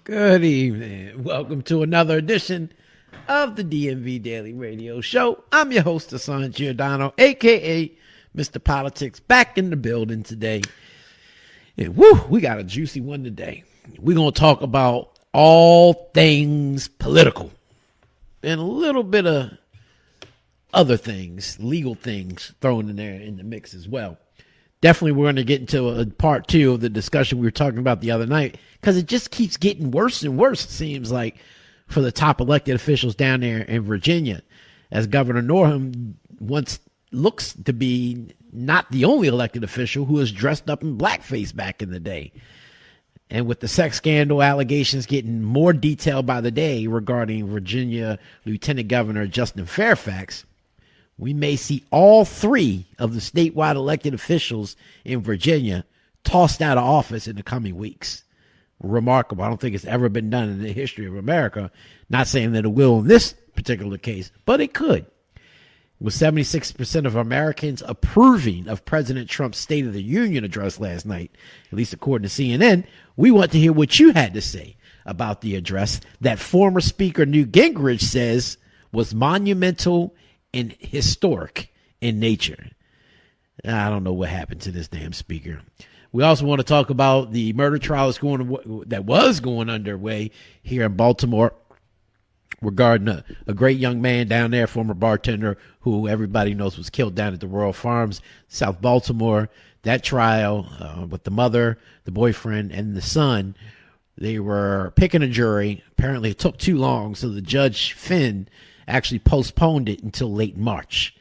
Good evening. Welcome to another edition of the DMV Daily Radio Show. I'm your host, Hassan Giordano, a.k.a. Mr. Politics, back in the building today. And we got a juicy one today. We're going to talk about all things political and a little bit of other things, legal things thrown in there in the mix as well. Definitely we're going to get into a part two of the discussion we were talking about the other night, because it just keeps getting worse and worse, it seems like, for the top elected officials down there in Virginia, as Governor Northam looks to be not the only elected official who is dressed up in blackface back in the day. And with the sex scandal allegations getting more detailed by the day regarding Virginia Lieutenant Governor Justin Fairfax, we may see all three of the statewide elected officials in Virginia tossed out of office in the coming weeks. Remarkable. I don't think it's ever been done in the history of America. Not saying that it will in this particular case, but it could. With 76% of Americans approving of President Trump's State of the Union address last night, at least according to CNN, we want to hear what you had to say about the address that former Speaker Newt Gingrich says was monumental and historic in nature. I don't know what happened to this damn speaker. We also want to talk about the murder trial that was going underway here in Baltimore regarding a great young man down there, former bartender who everybody knows was killed down at the Royal Farms, South Baltimore. That trial with the mother, the boyfriend, and the son, they were picking a jury. Apparently it took too long, so the judge, Finn, actually postponed it until late March.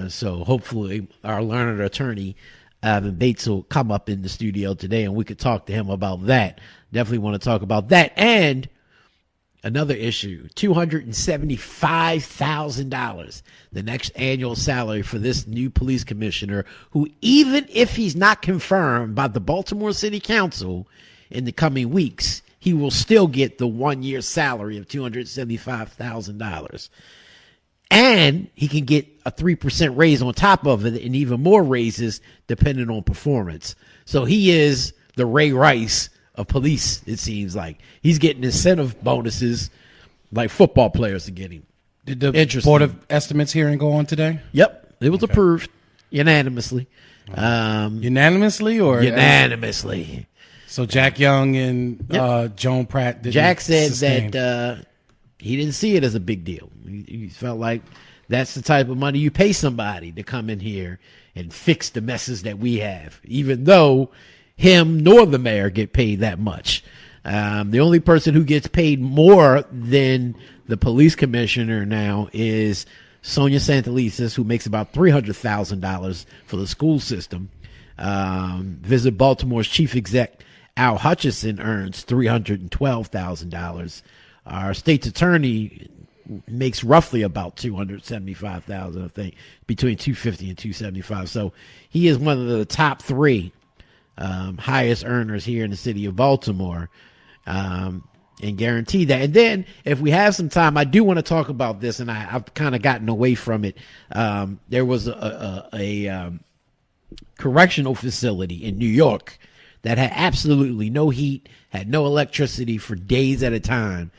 So hopefully our learned attorney, Avid Bates, will come up in the studio today and we could talk to him about that. Definitely want to talk about that. And another issue, $275,000, the next annual salary for this new police commissioner, who, even if he's not confirmed by the Baltimore City Council in the coming weeks, he will still get the 1 year salary of $275,000. And he can get a 3% raise on top of it, and even more raises depending on performance. So he is the Ray Rice of police, it seems like. He's getting incentive bonuses like football players are getting. Did the Board of Estimates hearing go on today? Yep. It was approved unanimously. Unanimously or? Unanimously. So Jack Young and Joan Pratt didn't Jack said sustain. that he didn't see it as a big deal. He felt like that's the type of money you pay somebody to come in here and fix the messes that we have, even though him nor the mayor get paid that much. The only person who gets paid more than the police commissioner now is Sonia Santelises, who makes about $300,000 for the school system. Visit Baltimore's chief exec, Al Hutchison, earns $312,000. Our state's attorney makes roughly about $275,000, I think, between $250 and $275. So he is one of the top three highest earners here in the city of Baltimore, and guarantee that. And then if we have some time, I do want to talk about this, and I've kind of gotten away from it. There was a correctional facility in New York that had absolutely no heat, had no electricity for days at a time.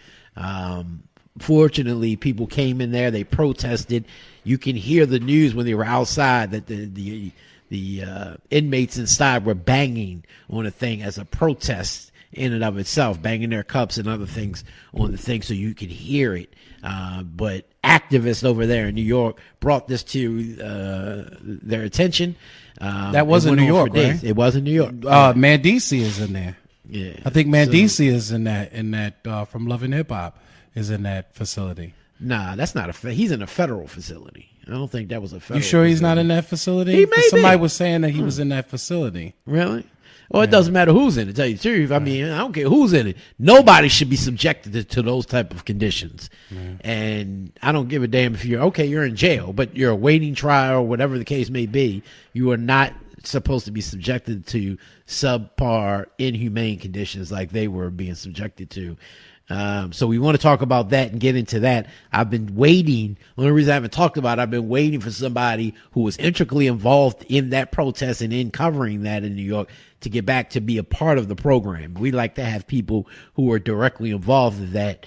Fortunately, people came in there, they protested. You can hear the news when they were outside that the inmates inside were banging on the thing as a protest in and of itself, banging their cups and other things on the thing so you could hear it. But activists over there in New York brought this to their attention. That wasn't New York, right? It was in New York. Mandisi is in there. Yeah, I think Mandisi is in that from Love and Hip Hop is in that facility. Nah, that's not he's in a federal facility. I don't think that was a federal. You sure he's not in that facility? He may Somebody be. was saying that he was in that facility. Really? Well, it doesn't matter who's in it, to tell you the truth. I mean, I don't care who's in it. Nobody should be subjected to those type of conditions. And I don't give a damn if you're in jail, but you're awaiting trial, or whatever the case may be. You are not supposed to be subjected to subpar, inhumane conditions like they were being subjected to. So we want to talk about that and get into that. I've been waiting. The only reason I haven't talked about it, I've been waiting for somebody who was intricately involved in that protest and in covering that in New York to get back to be a part of the program. We like to have people who are directly involved in that,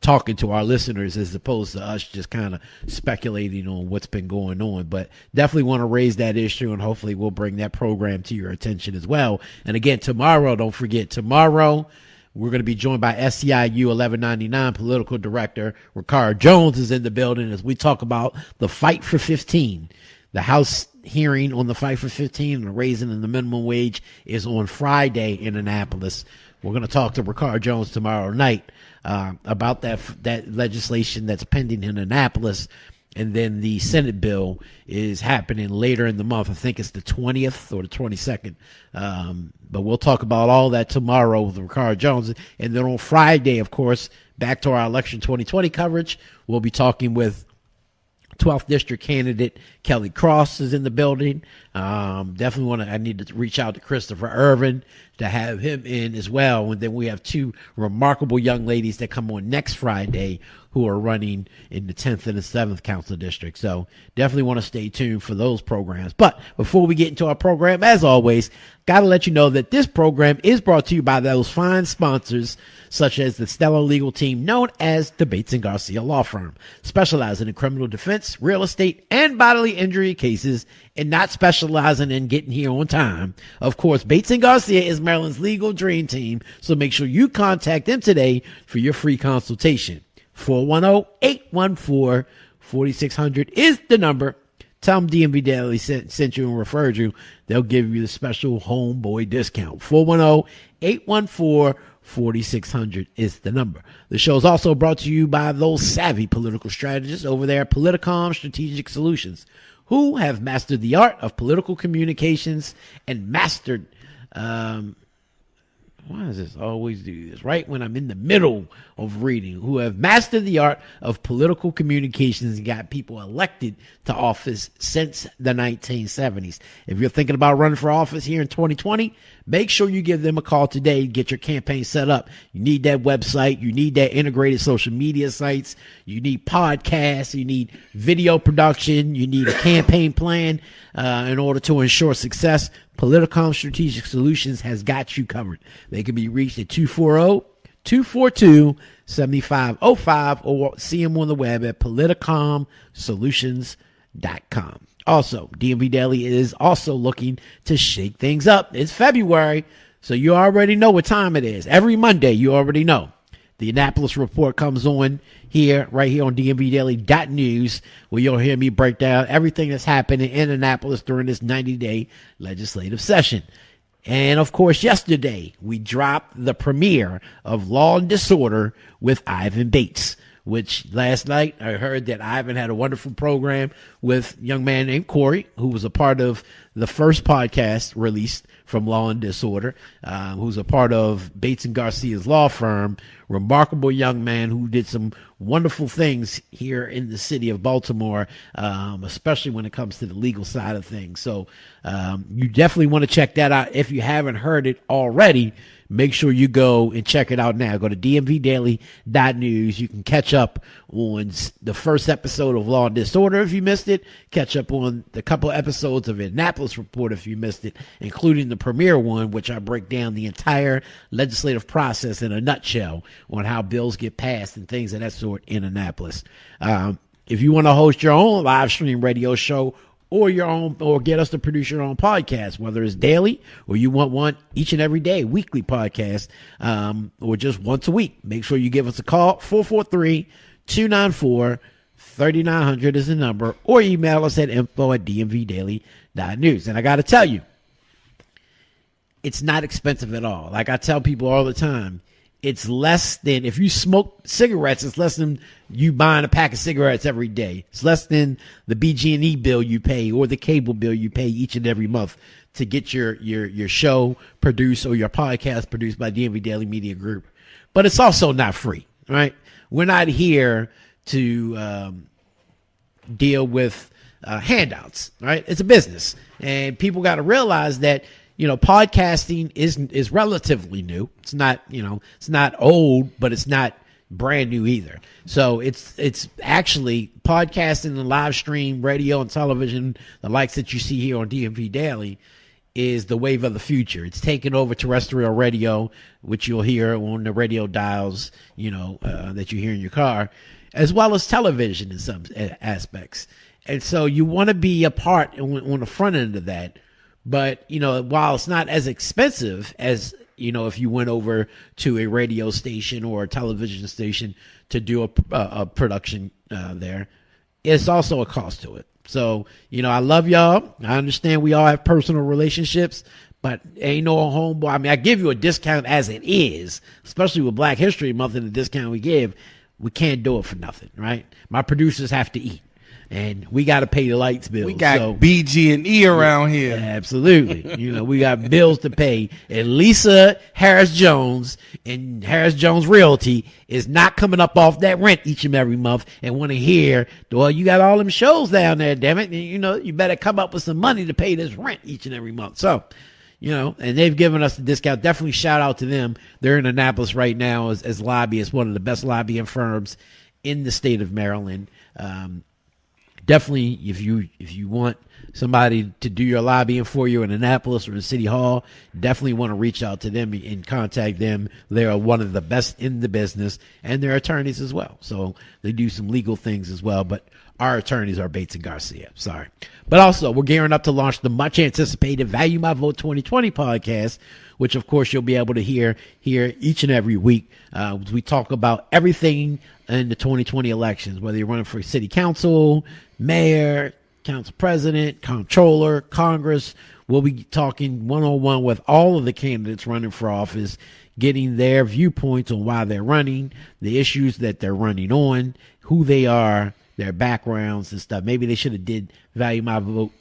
talking to our listeners as opposed to us just kind of speculating on what's been going on. But definitely want to raise that issue, and hopefully we'll bring that program to your attention as well. And again, tomorrow, don't forget, tomorrow we're going to be joined by SEIU 1199 political director Ricard Jones is in the building as we talk about the fight for 15. The House hearing on the fight for 15 and the raising in the minimum wage is on Friday in Annapolis. We're going to talk to Ricard Jones tomorrow night about that legislation that's pending in Annapolis. And then the Senate bill is happening later in the month. I think it's the 20th or the 22nd. But we'll talk about all that tomorrow with Ricard Jones. And then on Friday, of course, back to our election 2020 coverage, we'll be talking with 12th district candidate Kelly Cross is in the building. Definitely I need to reach out to Christopher Irvin to have him in as well. And then we have two remarkable young ladies that come on next Friday who are running in the 10th and the 7th council district. So definitely want to stay tuned for those programs. But before we get into our program, as always, got to let you know that this program is brought to you by those fine sponsors such as the stellar legal team known as the Bates and Garcia Law Firm, specializing in criminal defense, real estate, and bodily injury cases, and not specializing in getting here on time. Of course, Bates and Garcia is Maryland's legal dream team, so make sure you contact them today for your free consultation. 410-814-4600 is the number. Tell them DMV Daily sent you and referred you. They'll give you the special homeboy discount. 410-814-4600 is the number. The show is also brought to you by those savvy political strategists over there at Politicom Strategic Solutions, who have mastered the art of political communications and mastered why does this always do this? Right when I'm in the middle of reading, who have mastered the art of political communications and got people elected to office since the 1970s. If you're thinking about running for office here in 2020, make sure you give them a call today. Get your campaign set up. You need that website. You need that integrated social media sites. You need podcasts. You need video production. You need a campaign plan in order to ensure success. Politicom Strategic Solutions has got you covered. They can be reached at 240-242-7505 or see them on the web at politicomsolutions.com. Also, DMV Daily is also looking to shake things up. It's February, so you already know what time it is. Every Monday, you already know. The Annapolis Report comes on right here on DMVDaily.news, where you'll hear me break down everything that's happening in Annapolis during this 90-day legislative session. And, of course, yesterday, we dropped the premiere of Law and Disorder with Ivan Bates, which last night I heard that Ivan had a wonderful program with a young man named Corey, who was a part of the first podcast released from Law and Disorder, who's a part of Bates and Garcia's law firm. Remarkable young man who did some wonderful things here in the city of Baltimore, especially when it comes to the legal side of things. So you definitely want to check that out. If you haven't heard it already, make sure you go and check it out now. Go to DMVDaily.news. You can catch up on the first episode of Law and Disorder if you missed it. Catch up on the couple episodes of Annapolis Report if you missed it, including the premiere one, which I break down the entire legislative process in a nutshell on how bills get passed and things of that sort in Annapolis. If you want to host your own live stream radio show or get us to produce your own podcast, whether it's daily or you want one each and every day, weekly podcast, or just once a week, make sure you give us a call. 443-294-3900 is the number, or email us at info@dmvdaily.news. And I got to tell you, it's not expensive at all. Like I tell people all the time, it's less than, if you smoke cigarettes, it's less than you buying a pack of cigarettes every day. It's less than the BG&E bill you pay or the cable bill you pay each and every month to get your show produced or your podcast produced by DMV Daily Media Group. But it's also not free, right? We're not here to deal with handouts, right? It's a business. And people got to realize that, podcasting is relatively new. It's not, it's not old, but it's not brand new either. So it's actually podcasting and live stream radio and television, the likes that you see here on DMV Daily, is the wave of the future. It's taken over terrestrial radio, which you'll hear on the radio dials, that you hear in your car, as well as television in some aspects. And so you want to be a part on the front end of that. But, while it's not as expensive as, if you went over to a radio station or a television station to do a production there, it's also a cost to it. So, I love y'all. I understand we all have personal relationships, but ain't no homeboy. I mean, I give you a discount as it is, especially with Black History Month and the discount we give. We can't do it for nothing, right? My producers have to eat. And we got to pay the lights bill. We got BG&E around here. Absolutely. We got bills to pay. And Lisa Harris Jones and Harris Jones Realty is not coming up off that rent each and every month and want to hear, well, you got all them shows down there, damn it. And, you better come up with some money to pay this rent each and every month. So, and they've given us the discount. Definitely shout out to them. They're in Annapolis right now as lobbyists, one of the best lobbying firms in the state of Maryland. Definitely, if you want somebody to do your lobbying for you in Annapolis or in City Hall, definitely want to reach out to them and contact them. They are one of the best in the business, and they're attorneys as well. So they do some legal things as well, but our attorneys are Bates and Garcia. Sorry. But also, we're gearing up to launch the much anticipated Value My Vote 2020 podcast, which of course you'll be able to hear each and every week. We talk about everything in the 2020 elections, whether you're running for city council, mayor, council president, comptroller, Congress. We'll be talking one-on-one with all of the candidates running for office, getting their viewpoints on why they're running, the issues that they're running on, who they are, their backgrounds and stuff. Maybe they should have did Value My Vote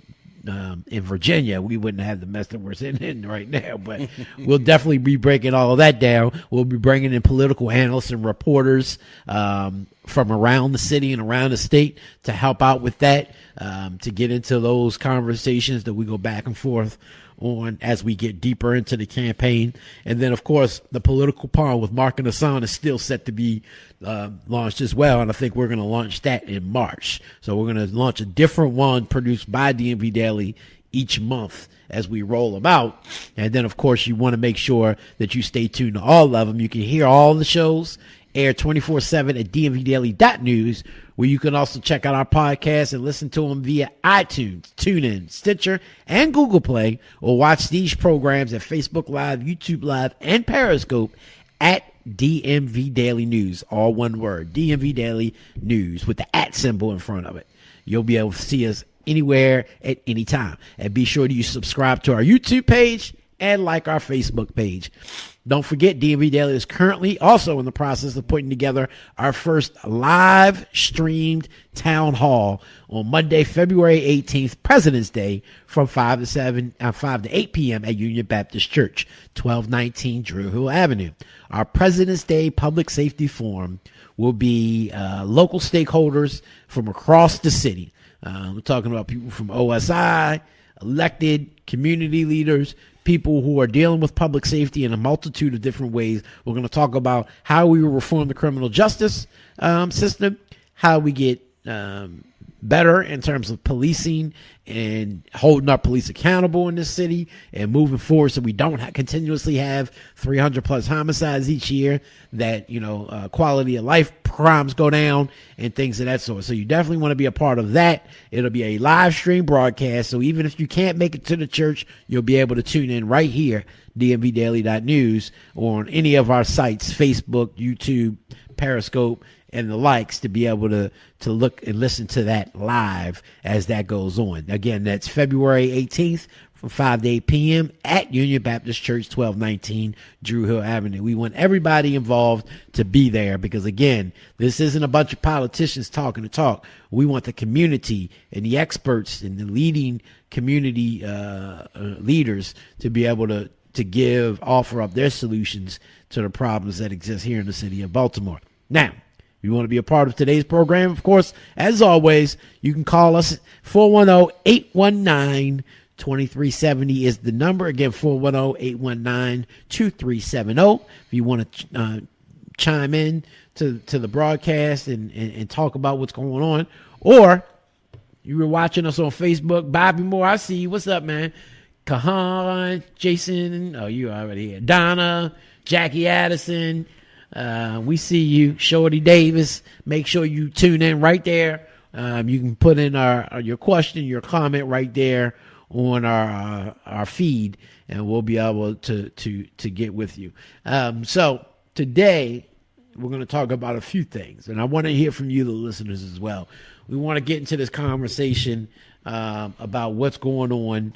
in Virginia. We wouldn't have the mess that we're sitting in right now, but we'll definitely be breaking all of that down. We'll be bringing in political analysts and reporters from around the city and around the state to help out with that, to get into those conversations that we go back and forth on as we get deeper into the campaign. And then, of course, the political pond with Mark and Hassan is still set to be launched as well. And I think we're going to launch that in March. So we're going to launch a different one produced by DMV Daily each month as we roll them out. And then, of course, you want to make sure that you stay tuned to all of them. You can hear all the shows air 24/7 at dmvdaily.news, where you can also check out our podcast and listen to them via iTunes, TuneIn, Stitcher, and Google Play, or watch these programs at Facebook Live, YouTube Live, and Periscope at DMV Daily News, all one word, DMV Daily News, with the @ symbol in front of it. You'll be able to see us anywhere at any time. And be sure to subscribe to our YouTube page and like our Facebook page. Don't forget, DMV Daily is currently also in the process of putting together our first live streamed town hall on Monday, February 18th, President's Day, from 5 to 8 p.m. at Union Baptist Church, 1219 Drew Hill Avenue. Our President's Day Public Safety Forum will be local stakeholders from across the city. We're talking about people from OSI, elected community leaders, people who are dealing with public safety in a multitude of different ways. We're going to talk about how we will reform the criminal justice system, how we get better in terms of policing and holding our police accountable in this city and moving forward, so we don't continuously have 300 plus homicides each year, that quality of life crimes go down and things of that sort. So you definitely want to be a part of that. It'll be a live stream broadcast, so even if you can't make it to the church, you'll be able to tune in right here, dmvdaily.news, or on any of our sites, Facebook, YouTube, Periscope, and the likes, to be able to look and listen to that live as that goes on. Again, that's February 18th from 5 to 8 p.m. at Union Baptist Church, 1219 Drew Hill Avenue. We want everybody involved to be there because, again, this isn't a bunch of politicians talking to talk. We want the community and the experts and the leading community leaders to be able to offer up their solutions to the problems that exist here in the city of Baltimore. Now, if you want to be a part of today's program, of course, as always, you can call us 410-819 2370 is the number. Again, 410-819-2370. If you want to chime in to the broadcast and talk about what's going on. Or you were watching us on Facebook. Bobby Moore, I see you. What's up, man? Kahan, Jason, oh, you already here. Donna, Jackie Addison, we see you. Shorty Davis, make sure you tune in right there. You can put in your question, your comment right there on our feed, and we'll be able to get with you. So today we're going to talk about a few things, and I want to hear from you, the listeners, as well. We want to get into this conversation about what's going on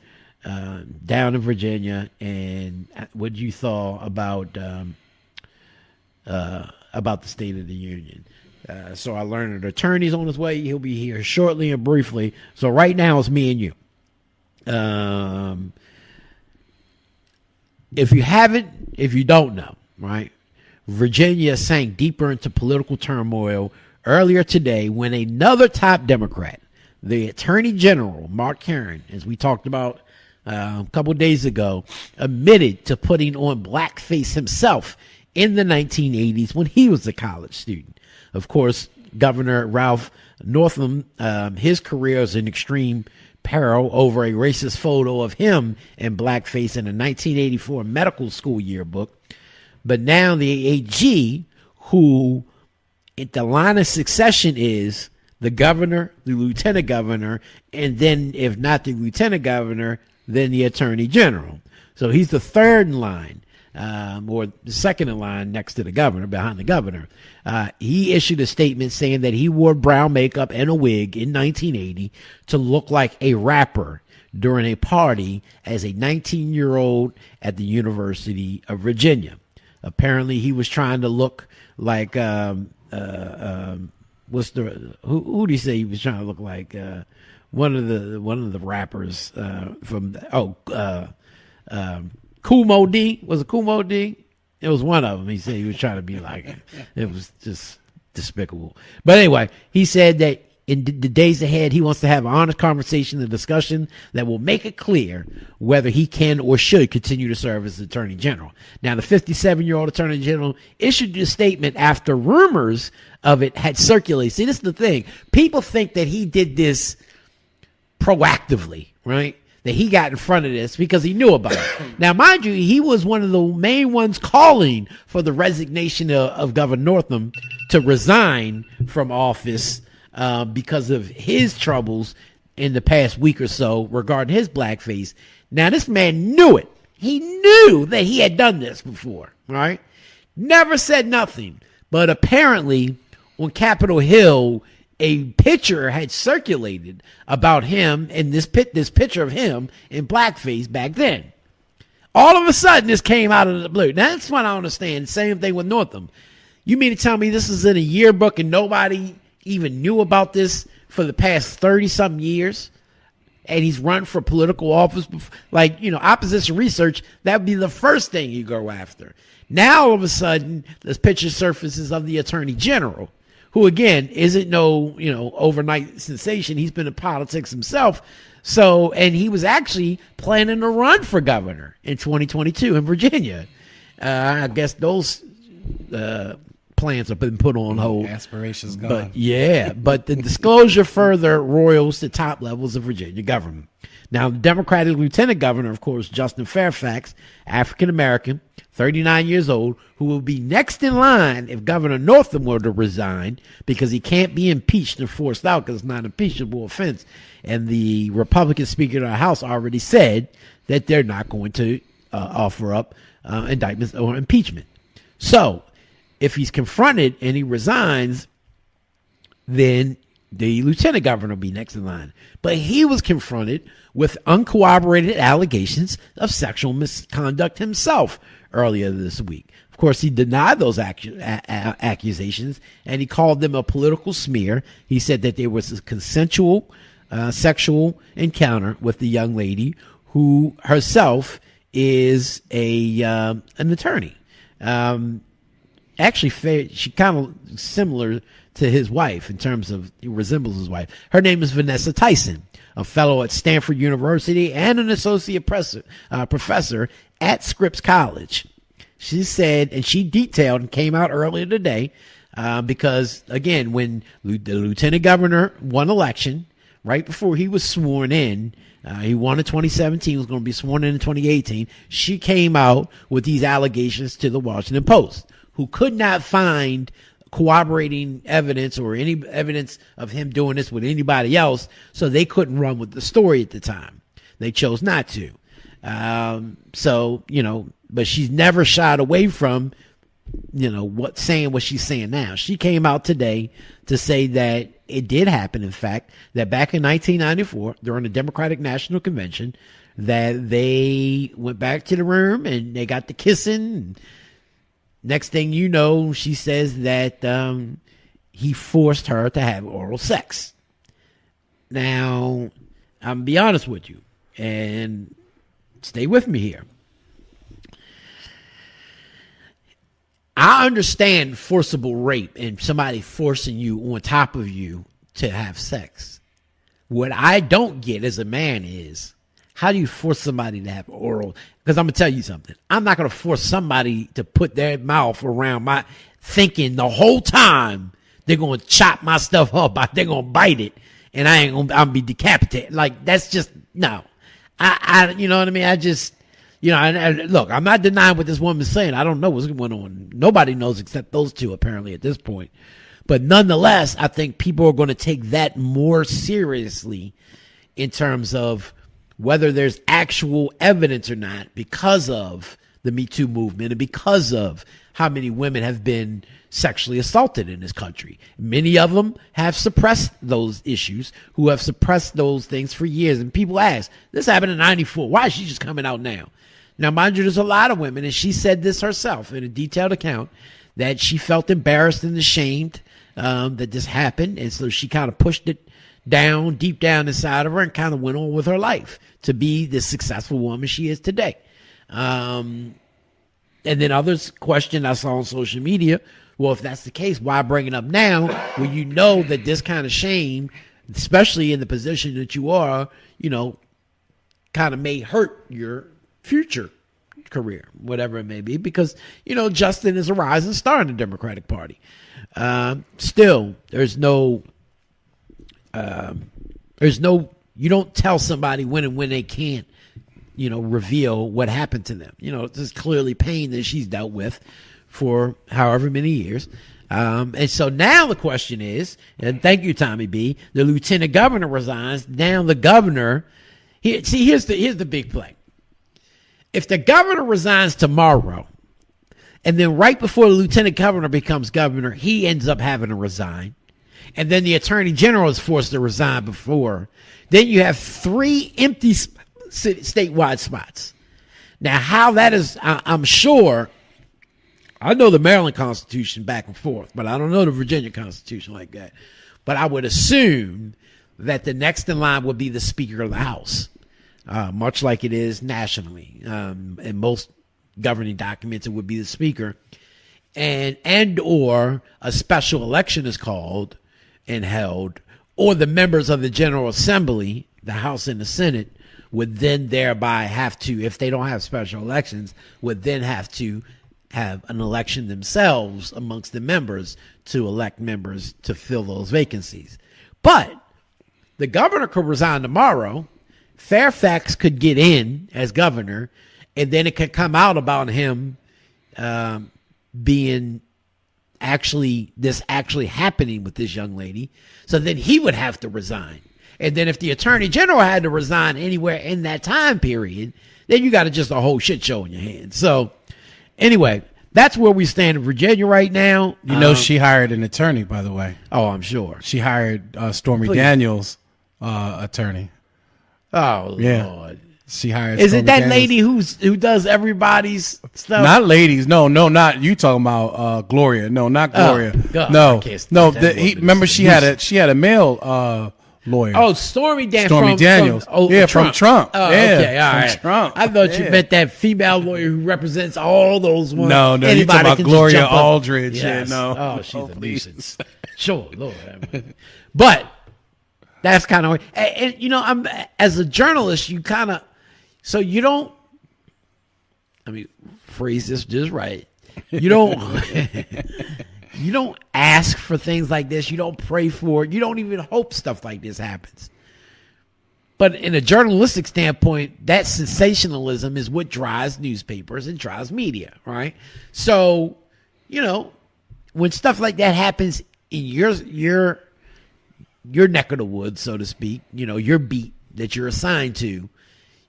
down in Virginia and what you thought about the State of the Union. So I learned an attorney's on his way. He'll be here shortly and briefly. So right now it's me and you. If you don't know, right? Virginia sank deeper into political turmoil earlier today when another top Democrat, the Attorney General, Mark Karen, as we talked about a couple days ago, admitted to putting on blackface himself in the 1980s when he was a college student. Of course, Governor Ralph Northam, his career is in extreme peril over a racist photo of him in blackface in a 1984 medical school yearbook. But now the AG, who the line of succession is the governor, the lieutenant governor, and then if not the lieutenant governor, then the attorney general. So he's the third in line, or the second in line next to the governor, behind the governor. He issued a statement saying that he wore brown makeup and a wig in 1980 to look like a rapper during a party as a 19-year-old at the University of Virginia. Apparently, he was trying to look like who do you say he was trying to look like? One of the rappers from Kool Moe D. Was it Kool Moe D? It was one of them. He said he was trying to be like it. It was just despicable. But anyway, he said that in the days ahead, he wants to have an honest conversation and discussion that will make it clear whether he can or should continue to serve as Attorney General. Now, the 57-year-old Attorney General issued a statement after rumors of it had circulated. See, this is the thing. People think that he did this proactively, right? That he got in front of this because he knew about it. Now, mind you, he was one of the main ones calling for the resignation of Governor Northam to resign from office because of his troubles in the past week or so regarding his blackface. Now, this man knew it. He knew that he had done this before, right? Never said nothing. But apparently, on Capitol Hill, a picture had circulated about him and this picture of him in blackface back then. All of a sudden, this came out of the blue. Now, that's what I understand. Same thing with Northam. You mean to tell me this is in a yearbook and nobody even knew about this for the past 30-something years? And he's run for political office. Like, opposition research, that would be the first thing you go after. Now, all of a sudden, this picture surfaces of the Attorney General, who, again, isn't no, overnight sensation. He's been in politics himself. So, and he was actually planning to run for governor in 2022 in Virginia. I guess those plans have been put on hold. Aspirations gone. But the disclosure further roils the top levels of Virginia government. Now, the Democratic Lieutenant Governor, of course, Justin Fairfax, African-American, 39 years old, who will be next in line if Governor Northam were to resign because he can't be impeached and forced out because it's not an impeachable offense. And the Republican Speaker of the House already said that they're not going to offer up indictments or impeachment. So if he's confronted and he resigns, then the lieutenant governor will be next in line. But he was confronted with uncorroborated allegations of sexual misconduct himself earlier this week. Of course, he denied those accusations, and he called them a political smear. He said that there was a consensual sexual encounter with the young lady who herself is an attorney. actually she kind of similar to his wife in terms of resembles his wife. Her name is Vanessa Tyson, a fellow at Stanford University and an associate professor at Scripps College. She said, and she detailed and came out earlier today, because again, when the lieutenant governor won election, right before he was sworn in, he won in 2017, was going to be sworn in 2018. She came out with these allegations to the Washington Post, who could not find corroborating evidence or any evidence of him doing this with anybody else, so they couldn't run with the story at the time. They chose not to. So, but she's never shied away from, saying what she's saying now. She came out today to say that it did happen, in fact, that back in 1994, during the Democratic National Convention, that they went back to the room and they got to kissing. And next thing you know, she says that he forced her to have oral sex. Now, I'm gonna be honest with you, and stay with me here. I understand forcible rape and somebody forcing you on top of you to have sex. What I don't get as a man is, how do you force somebody to have oral? Because I'm going to tell you something. I'm not going to force somebody to put their mouth around my thinking the whole time they're going to chop my stuff up. They're going to bite it and I'm going to be decapitated. Like, that's just, no. You know what I mean? I just, look, I'm not denying what this woman's saying. I don't know what's going on. Nobody knows except those two, apparently, at this point. But nonetheless, I think people are going to take that more seriously in terms of whether there's actual evidence or not, because of the Me Too movement and because of how many women have been sexually assaulted in this country. Many of them have suppressed those issues, who have suppressed those things for years. And people ask, this happened in 94. Why is she just coming out now? Now, mind you, there's a lot of women, and she said this herself in a detailed account, that she felt embarrassed and ashamed that this happened. And so she kind of pushed it down, deep down inside of her, and kind of went on with her life to be the successful woman she is today. And then others question, I saw on social media, well, if that's the case, why bring it up now when you know that this kind of shame, especially in the position that you are, kind of may hurt your future career, whatever it may be, because, Justin is a rising star in the Democratic Party. Still, you don't tell somebody when and when they can't, reveal what happened to them. There's clearly pain that she's dealt with for however many years. And so now the question is, and thank you, Tommy B, the lieutenant governor resigns. Now the governor, here's the big play. If the governor resigns tomorrow, and then right before the lieutenant governor becomes governor, he ends up having to resign, and then the attorney general is forced to resign before, then you have 3 empty statewide spots. Now, how that is, I'm sure, I know the Maryland Constitution back and forth, but I don't know the Virginia Constitution like that. But I would assume that the next in line would be the Speaker of the House. Much like it is nationally. In most governing documents, it would be the speaker. And or a special election is called and held, or the members of the General Assembly, the House and the Senate, would then thereby have to, if they don't have special elections, would then have to have an election themselves amongst the members to elect members to fill those vacancies. But the governor could resign tomorrow. Fairfax could get in as governor, and then it could come out about him being actually happening with this young lady. So then he would have to resign. And then if the attorney general had to resign anywhere in that time period, then you got just a whole shit show in your hands. So anyway, that's where we stand in Virginia right now. She hired an attorney, by the way. Oh, I'm sure. She hired Stormy Daniels' attorney. Oh, yeah. Lord. She hired. Is it that lady who does everybody's stuff? Not ladies. No, not you talking about Gloria. No, not Gloria. God, no. Remember she had a male lawyer. Oh, Stormy Daniels. From Trump. Oh, yeah, okay, all right. Trump. I thought you meant that female lawyer who represents all those ones. No, you Anybody talking about can just Gloria jump up. Aldridge. Yes. Yeah, no. Oh, she's a nuisance. Sure, Lord. But that's kind of, and I'm as a journalist, you kind of, so you don't. I mean, phrase this just right. You don't. You don't ask for things like this. You don't pray for it. You don't even hope stuff like this happens. But in a journalistic standpoint, that sensationalism is what drives newspapers and drives media, right? So, when stuff like that happens in your neck of the woods, so to speak, your beat that you're assigned to,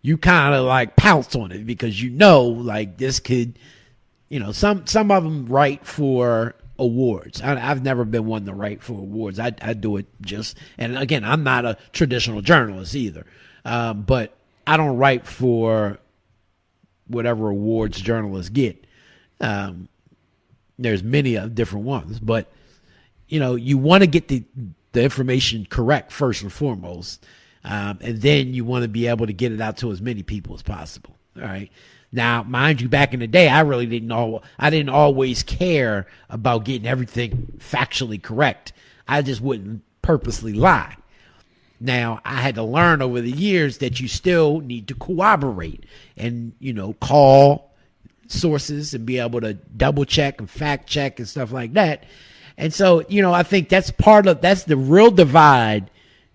you kind of like pounce on it because like this could, some of them write for awards. I've never been one to write for awards. I do it and again, I'm not a traditional journalist either. But I don't write for whatever awards journalists get. There's many different ones, but you want to get the information correct first and foremost. And then you want to be able to get it out to as many people as possible. All right. Now, mind you, back in the day, I didn't always care about getting everything factually correct. I just wouldn't purposely lie. Now, I had to learn over the years that you still need to corroborate and, call sources and be able to double check and fact check and stuff like that. And so, I think that's the real divide.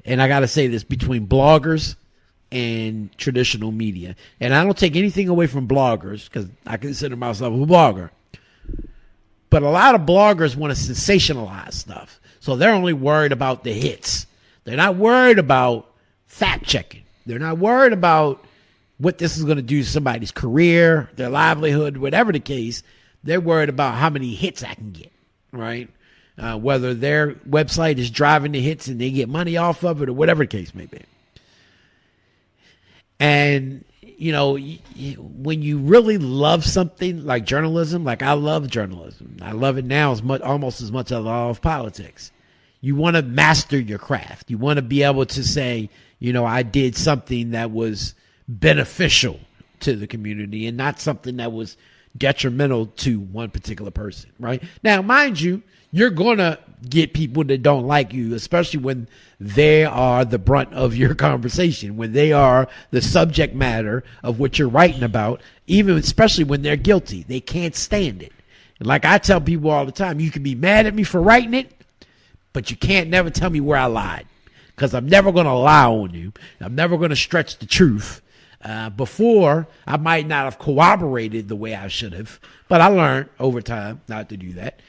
And I got to say this, between bloggers and traditional media. And I don't take anything away from bloggers because I consider myself a blogger. But a lot of bloggers want to sensationalize stuff. So they're only worried about the hits. They're not worried about fact checking. They're not worried about what this is going to do to somebody's career, their livelihood, whatever the case. They're worried about how many hits I can get, right? Whether their website is driving the hits and they get money off of it or whatever the case may be. And, when you really love something like journalism, like I love journalism. I love it now almost as much as I love politics. You want to master your craft. You want to be able to say, I did something that was beneficial to the community and not something that was detrimental to one particular person, right? Now, mind you, you're going to get people that don't like you, especially when they are the brunt of your conversation, when they are the subject matter of what you're writing about, especially when they're guilty. They can't stand it. And like I tell people all the time, you can be mad at me for writing it, but you can't never tell me where I lied, because I'm never going to lie on you. I'm never going to stretch the truth. Before, I might not have corroborated the way I should have, but I learned over time not to do that.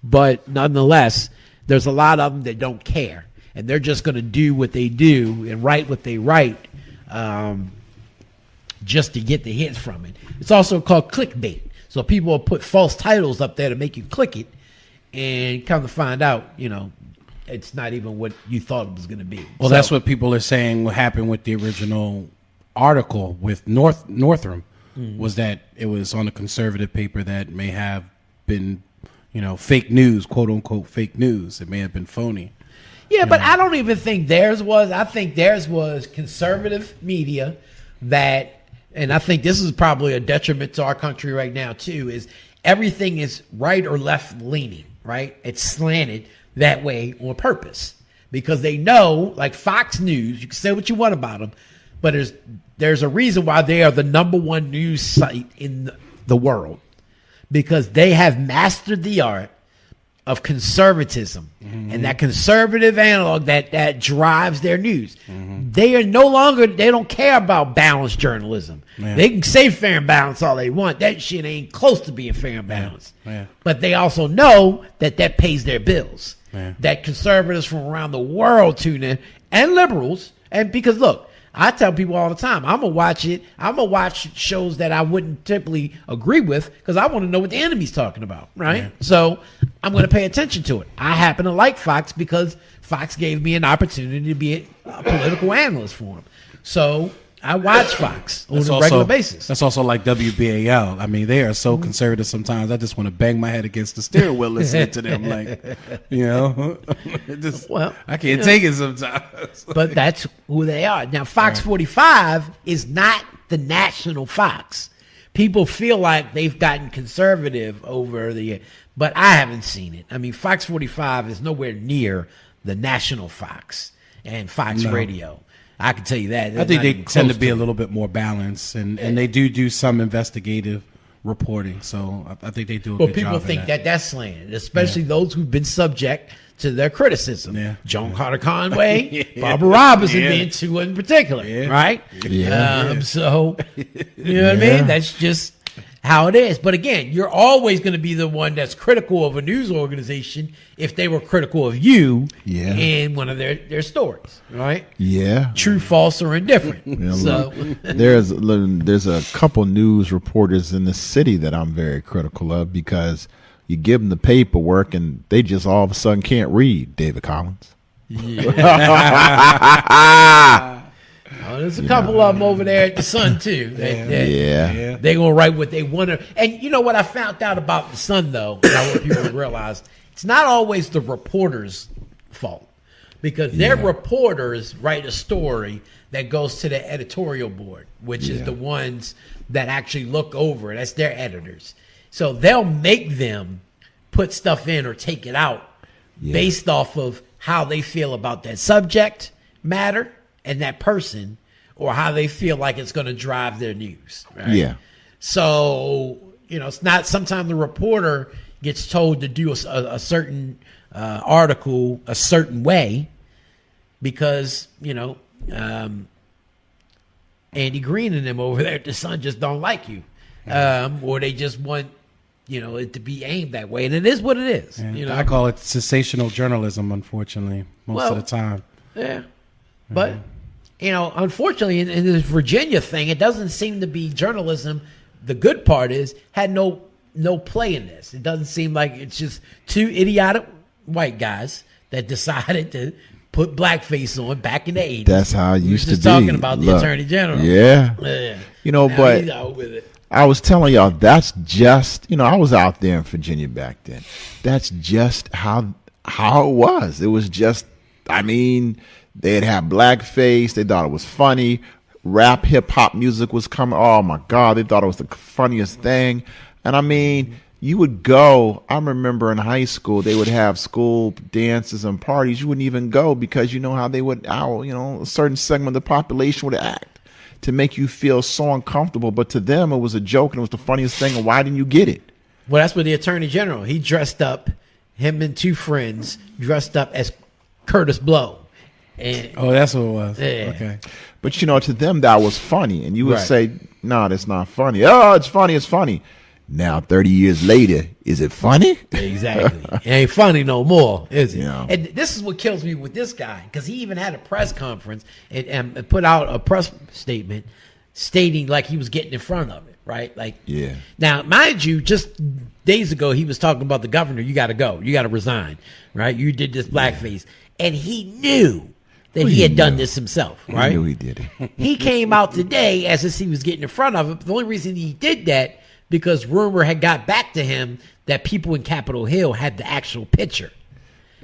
But nonetheless, there's a lot of them that don't care, and they're just going to do what they do and write what they write just to get the hits from it. It's also called clickbait. So people will put false titles up there to make you click it, and come to find out, it's not even what you thought it was going to be. Well, that's what people are saying what happened with the original article with Northam, was that it was on a conservative paper that may have been fake news, quote unquote fake news. It may have been phony. Yeah, but I don't even think theirs was. I think theirs was conservative media that, and I think this is probably a detriment to our country right now too, is everything is right or left leaning, right? It's slanted that way on purpose because they know, like Fox News, you can say what you want about them, but there's a reason why they are the number one news site in the world. Because they have mastered the art of conservatism and that conservative analog that drives their news. They don't care about balanced journalism. Yeah. They can say fair and balanced all they want. That shit ain't close to being fair and balanced. Yeah. But they also know that pays their bills. Yeah. That conservatives from around the world tune in, and liberals. And because look, I tell people all the time, I'm going to watch it. I'm going to watch shows that I wouldn't typically agree with because I want to know what the enemy's talking about, right? Yeah. So I'm going to pay attention to it. I happen to like Fox because Fox gave me an opportunity to be a political analyst for them. So I watch Fox on a regular basis. That's also like WBAL. I mean, they are so conservative sometimes. I just want to bang my head against the steering wheel listening to them. Like, I can't take it sometimes. But that's who they are. Now, Fox 45 is not the national Fox. People feel like they've gotten conservative over the year, but I haven't seen it. I mean, Fox 45 is nowhere near the national Fox and Fox Radio. I can tell you that. I think they tend to be a little bit more balanced, and they do some investigative reporting. So I think they do a good job. Well, people think that's slanted, especially those who've been subject to their criticism. Yeah. Joan Carter Conway, Barbara Robinson being two in particular, right? Yeah. So, you know what I mean? That's just how it is. But again, you're always going to be the one that's critical of a news organization if they were critical of you in one of their stories, right? Yeah. True, false, or indifferent. So there's a couple news reporters in the city that I'm very critical of because you give them the paperwork and they just all of a sudden can't read. David Collins. Yeah. There's a couple of them over there at the Sun too. They're gonna write what they want to. And you know what I found out about the Sun though, and I want people to realize it's not always the reporter's fault because their reporters write a story that goes to the editorial board, which is the ones that actually look over it. That's their editors. So they'll make them put stuff in or take it out based off of how they feel about that subject matter and that person, or how they feel like it's going to drive their news. Right? Yeah. So, it's not sometimes the reporter gets told to do a certain article a certain way because, Andy Green and them over there at the Sun just don't like you. Or they just want, it to be aimed that way. And it is what it is. I call it sensational journalism, unfortunately, most of the time. Yeah. But, unfortunately, in this Virginia thing, it doesn't seem to be journalism. The good part is had no play in this. It doesn't seem like it's just two idiotic white guys that decided to put blackface on back in the 80s. That's how it used to be. Talking about the Attorney General. Yeah. But he's out with it. I was telling y'all, that's just, I was out there in Virginia back then. That's just how it was. It was just, they'd have blackface. They thought it was funny. Rap, hip hop music was coming. Oh my God. They thought it was the funniest thing. And you would go, I remember in high school, they would have school dances and parties. You wouldn't even go because you know how they would, a certain segment of the population would act to make you feel so uncomfortable. But to them, it was a joke and it was the funniest thing. And why didn't you get it? Well, that's what the Attorney General, he dressed up, him and two friends dressed up as Curtis Blow. And, that's what it was. Yeah. Okay. But, to them, that was funny. And you would say, no, that's not funny. Oh, it's funny. It's funny. Now, 30 years later, is it funny? Exactly. It ain't funny no more, is it? Yeah. And this is what kills me with this guy, because he even had a press conference and put out a press statement stating like he was getting in front of it, right? Now, mind you, just days ago, he was talking about the governor. You got to go. You got to resign, right? You did this blackface. And he knew that he had done this himself, right? He knew he did it. He came out today as if he was getting in front of it. But the only reason he did that because rumor had got back to him that people in Capitol Hill had the actual picture.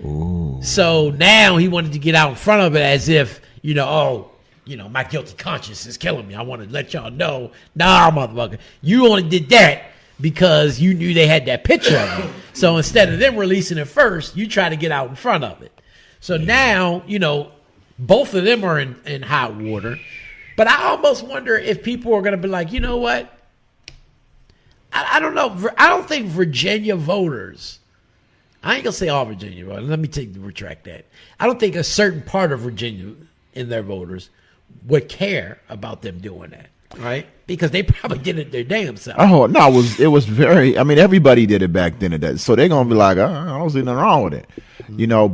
Ooh. So now he wanted to get out in front of it as if, my guilty conscience is killing me. I want to let y'all know, nah, motherfucker, you only did that because you knew they had that picture of it. So instead of them releasing it first, you try to get out in front of it. So now, both of them are in hot water. But I almost wonder if people are going to be like, you know what? I don't know. I don't think Virginia voters, I ain't going to say all Virginia voters. Let me retract that. I don't think a certain part of Virginia in their voters would care about them doing that, right? Because they probably did it their damn self. Oh, no, it was very, everybody did it back then. So they're going to be like, I don't see nothing wrong with it.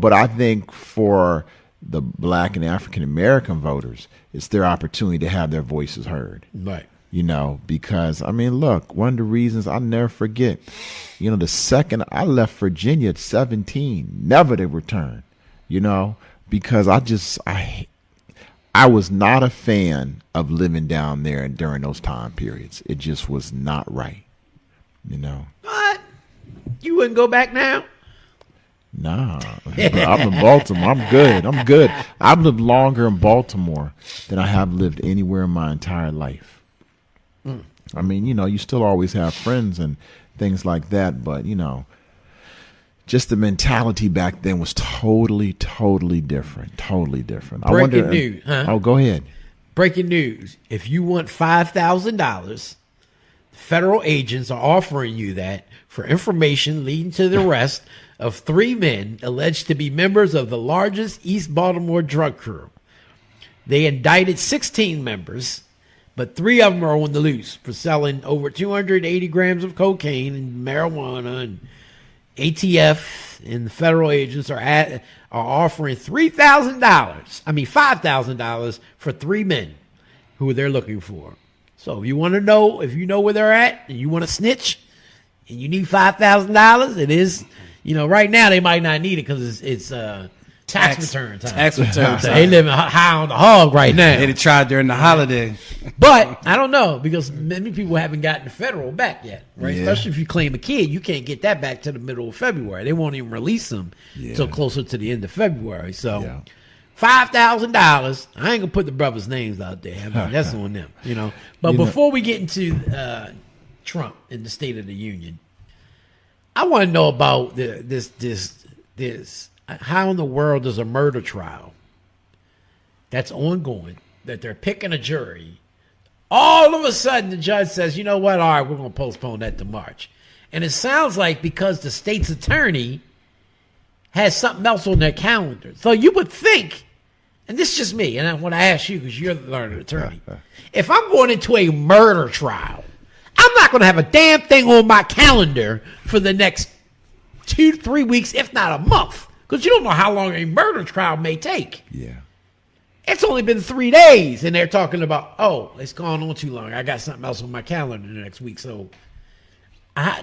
But I think for the black and African American voters, it's their opportunity to have their voices heard. Right. Because, look, one of the reasons I'll never forget, the second I left Virginia at 17, never to return, because I I was not a fan of living down there during those time periods. It just was not right. You know. What? You wouldn't go back now? Nah, I'm in Baltimore. I'm good. I've lived longer in Baltimore than I have lived anywhere in my entire life. I mean, you know, you still always have friends and things like that, but, you know, just the mentality back then was totally different. Totally different. Breaking news, huh? Oh, go ahead. Breaking news. If you want $5,000, federal agents are offering you that for information leading to the arrest of 3 men alleged to be members of the largest East Baltimore drug crew. They indicted 16 members, but 3 of them are on the loose for selling over 280 grams of cocaine and marijuana. And ATF and the federal agents are offering $5,000 for 3 men who they're looking for. So if you want to know, if you know where they're at and you want to snitch and you need $5,000, it is, you know, right now they might not need it because it's tax return time. Tax return time. They living high on the hog right now. They'd have tried during the holiday. But I don't know, because many people haven't gotten the federal back yet, right? Yeah. Especially if you claim a kid, you can't get that back to the middle of February. They won't even release them until closer to the end of February. So $5,000. I ain't gonna put the brothers' names out there. I mean, that's on them, you know. But before we get into Trump and the State of the Union, I want to know about this. How in the world does a murder trial that's ongoing, that they're picking a jury, all of a sudden the judge says, you know what, all right, we're going to postpone that to March. And it sounds like because the state's attorney has something else on their calendar. So you would think, and this is just me, and I want to ask you because you're the learned attorney, if I'm going into a murder trial, I'm not going to have a damn thing on my calendar for the next 2 to 3 weeks, if not a month. Because you don't know how long a murder trial may take. Yeah. It's only been 3 days, and they're talking about, oh, it's gone on too long. I got something else on my calendar the next week. So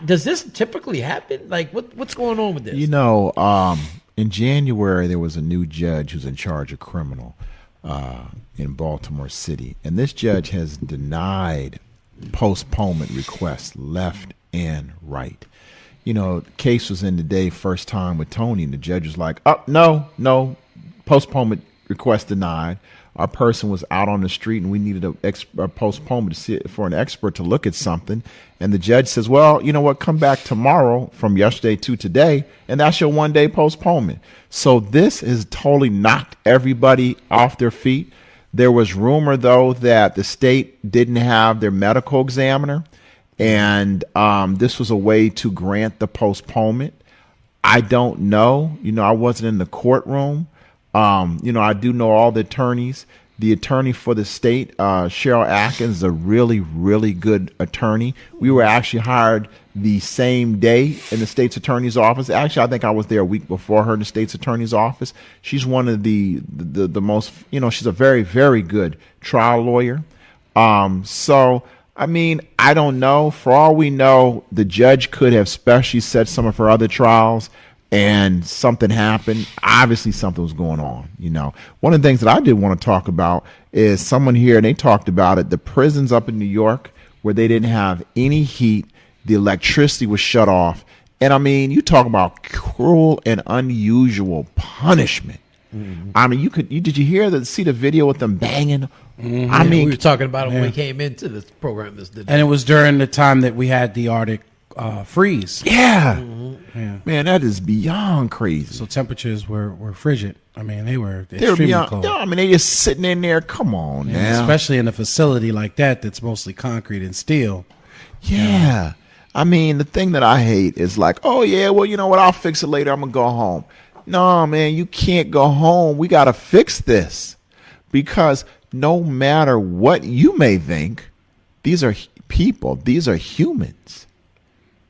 does this typically happen? Like, what's going on with this? You know, in January, there was a new judge who's in charge of criminal in Baltimore City. And this judge has denied postponement requests left and right. You know, the case was in today, first time with Tony, and the judge was like, oh, no, postponement request denied. Our person was out on the street and we needed a postponement to see for an expert to look at something. And the judge says, well, you know what, come back tomorrow from yesterday to today, and that's your 1 day postponement. So this has totally knocked everybody off their feet. There was rumor, though, that the state didn't have their medical examiner. And this was a way to grant the postponement. I don't know. You know, I wasn't in the courtroom. You know, I do know all the attorneys. The attorney for the state, Cheryl Atkins, is a really, really good attorney. We were actually hired the same day in the state's attorney's office. Actually, I think I was there a week before her in the state's attorney's office. She's one of the most, you know, she's a very, very good trial lawyer. So I mean, I don't know. For all we know, the judge could have specially set some of her other trials and something happened. Obviously, something was going on, you know. One of the things that I did want to talk about is someone here, and they talked about it, the prisons up in New York where they didn't have any heat, the electricity was shut off. And I mean, you talk about cruel and unusual punishment. Mm-hmm. I mean, did you see the video with them banging? Mm-hmm. I mean, we were talking about it when we came into this program. And it was during the time that we had the Arctic freeze. Yeah. Mm-hmm. Yeah. Man, that is beyond crazy. So temperatures were frigid. I mean, they were extremely beyond, cold. I mean, they just sitting in there. Come on now. Especially in a facility like that's mostly concrete and steel. Yeah. I mean, the thing that I hate is like, oh, yeah, well, you know what? I'll fix it later. I'm going to go home. No, man, you can't go home. We got to fix this. Because no matter what you may think, these are people. These are humans.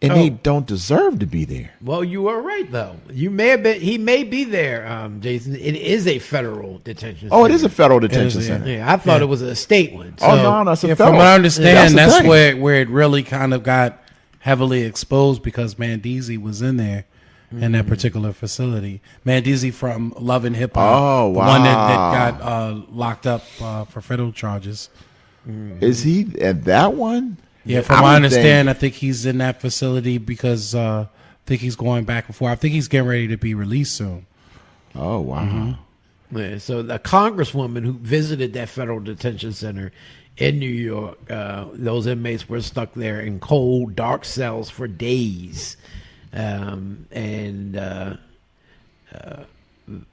And they don't deserve to be there. Well, you are right, though. He may be there, Jason. It is a federal detention center. Oh, it is a federal detention center. Yeah, I thought it was a state one. So, no, that's a federal. From what I understand, that's where it really kind of got heavily exposed because Mandisi was in there. in that particular facility. Mandizzi from Love and Hip Hop, Oh, the one wow. that got locked up for federal charges. Is he at that one? Yeah, from I what I would understand, I think he's in that facility because I think he's going back and forth. I think he's getting ready to be released soon. Oh, wow. Yeah, so the congresswoman who visited that federal detention center in New York, those inmates were stuck there in cold, dark cells for days.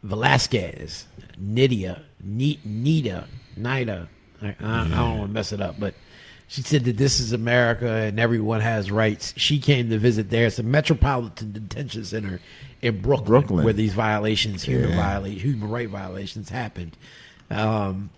Velasquez, Nida, I don't want to mess it up, but she said that this is America and everyone has rights. She came to visit there. It's a metropolitan detention center in Brooklyn. Where these violations, human right violations happened.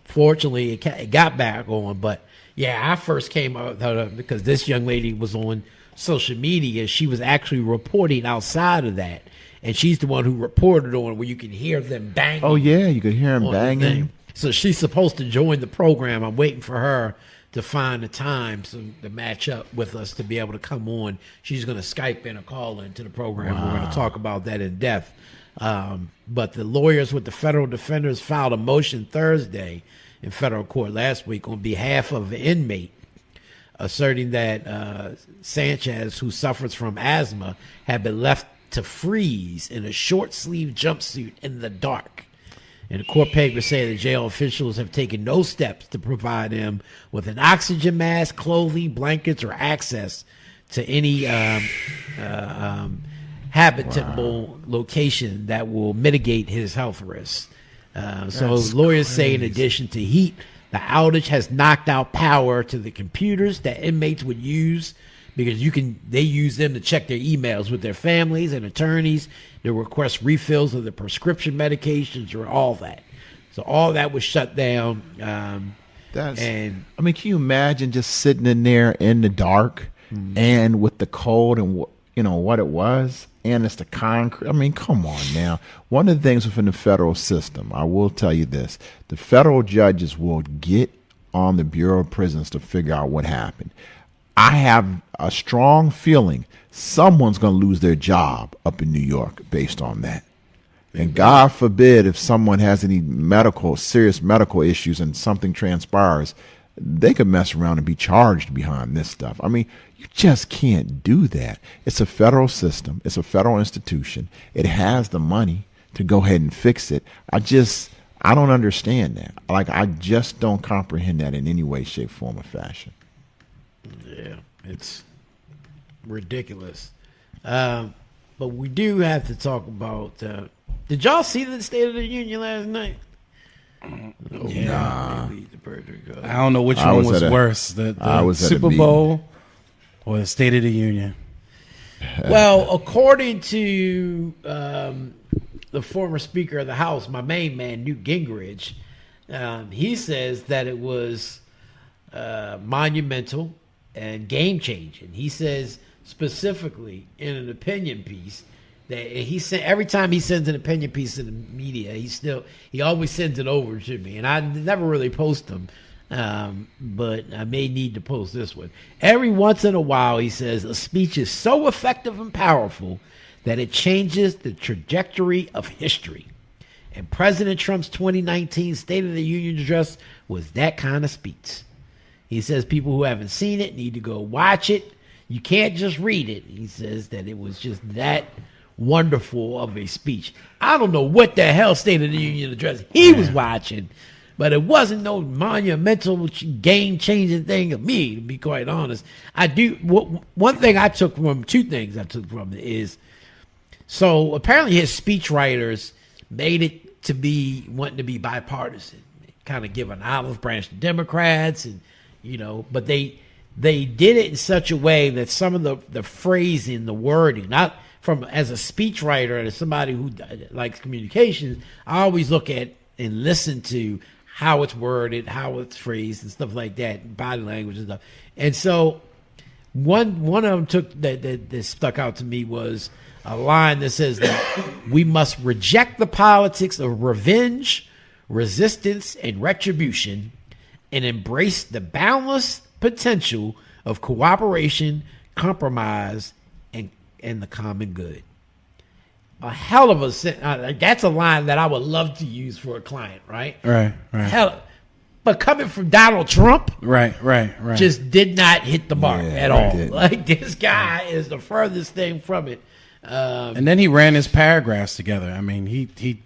Fortunately, it got back on, but yeah, I first came out because this young lady was on social media. She was actually reporting outside of that, and she's the one who reported on where you can hear them banging. Oh, yeah, you could hear him on the banging. thing. So she's supposed to join the program. I'm waiting for her to find a time to match up with us to be able to come on. She's going to Skype in or call into the program. We're going to talk about that in depth. But the lawyers with the federal defenders filed a motion Thursday in federal court last week on behalf of an inmate, asserting that Sanchez, who suffers from asthma, had been left to freeze in a short-sleeved jumpsuit in the dark. And the court papers say that jail officials have taken no steps to provide him with an oxygen mask, clothing, blankets, or access to any habitable location that will mitigate his health risks. So lawyers say in addition to heat, the outage has knocked out power to the computers that inmates would use, because they use them to check their emails with their families and attorneys. They request refills of the prescription medications or all that. So all that was shut down. Can you imagine just sitting in there in the dark And with the cold and what it was, and it's the concrete. I mean, come on now. One of the things within the federal system, I will tell you this: the federal judges will get on the Bureau of Prisons to figure out what happened. I have a strong feeling someone's going to lose their job up in New York based on that. And God forbid if someone has any serious medical issues and something transpires, they could mess around and be charged behind this stuff. I mean, you just can't do that. It's a federal system. It's a federal institution. It has the money to go ahead and fix it. I don't understand that. I just don't comprehend that in any way, shape, form, or fashion. Yeah, it's ridiculous. But we do have to talk about. Did y'all see the State of the Union last night? Yeah. I don't know which one was worse, the Super meeting. Bowl or the State of the Union. Well, according to the former Speaker of the House, my main man, Newt Gingrich, he says that it was monumental and game-changing. He says specifically in an opinion piece that every time he sends an opinion piece to the media, he always sends it over to me, and I never really post them, but I may need to post this one. Every once in a while, he says, a speech is so effective and powerful that it changes the trajectory of history. And President Trump's 2019 State of the Union address was that kind of speech. He says people who haven't seen it need to go watch it. You can't just read it. He says that it was just that wonderful of a speech. I don't know what the hell State of the Union address he was watching, but it wasn't no monumental game-changing thing of me, to be quite honest. One thing I took from, two things I took from it is, so apparently his speechwriters made it to be wanting to be bipartisan, kind of give an olive branch to Democrats, and but they did it in such a way that some of the phrasing, the wording, not from as a speechwriter and as somebody who likes communications, I always look at and listen to how it's worded, how it's phrased, and stuff like that, body language and stuff. And so one of them that stuck out to me was a line that says that we must reject the politics of revenge, resistance, and retribution, and embrace the boundless potential of cooperation, compromise, and the common good. a hell of a that's a line that I would love to use for a client, right? Right. But coming from Donald Trump, Right. just did not hit the mark at all. Didn't. Like, this guy is the furthest thing from it. And then he ran his paragraphs together. I mean, he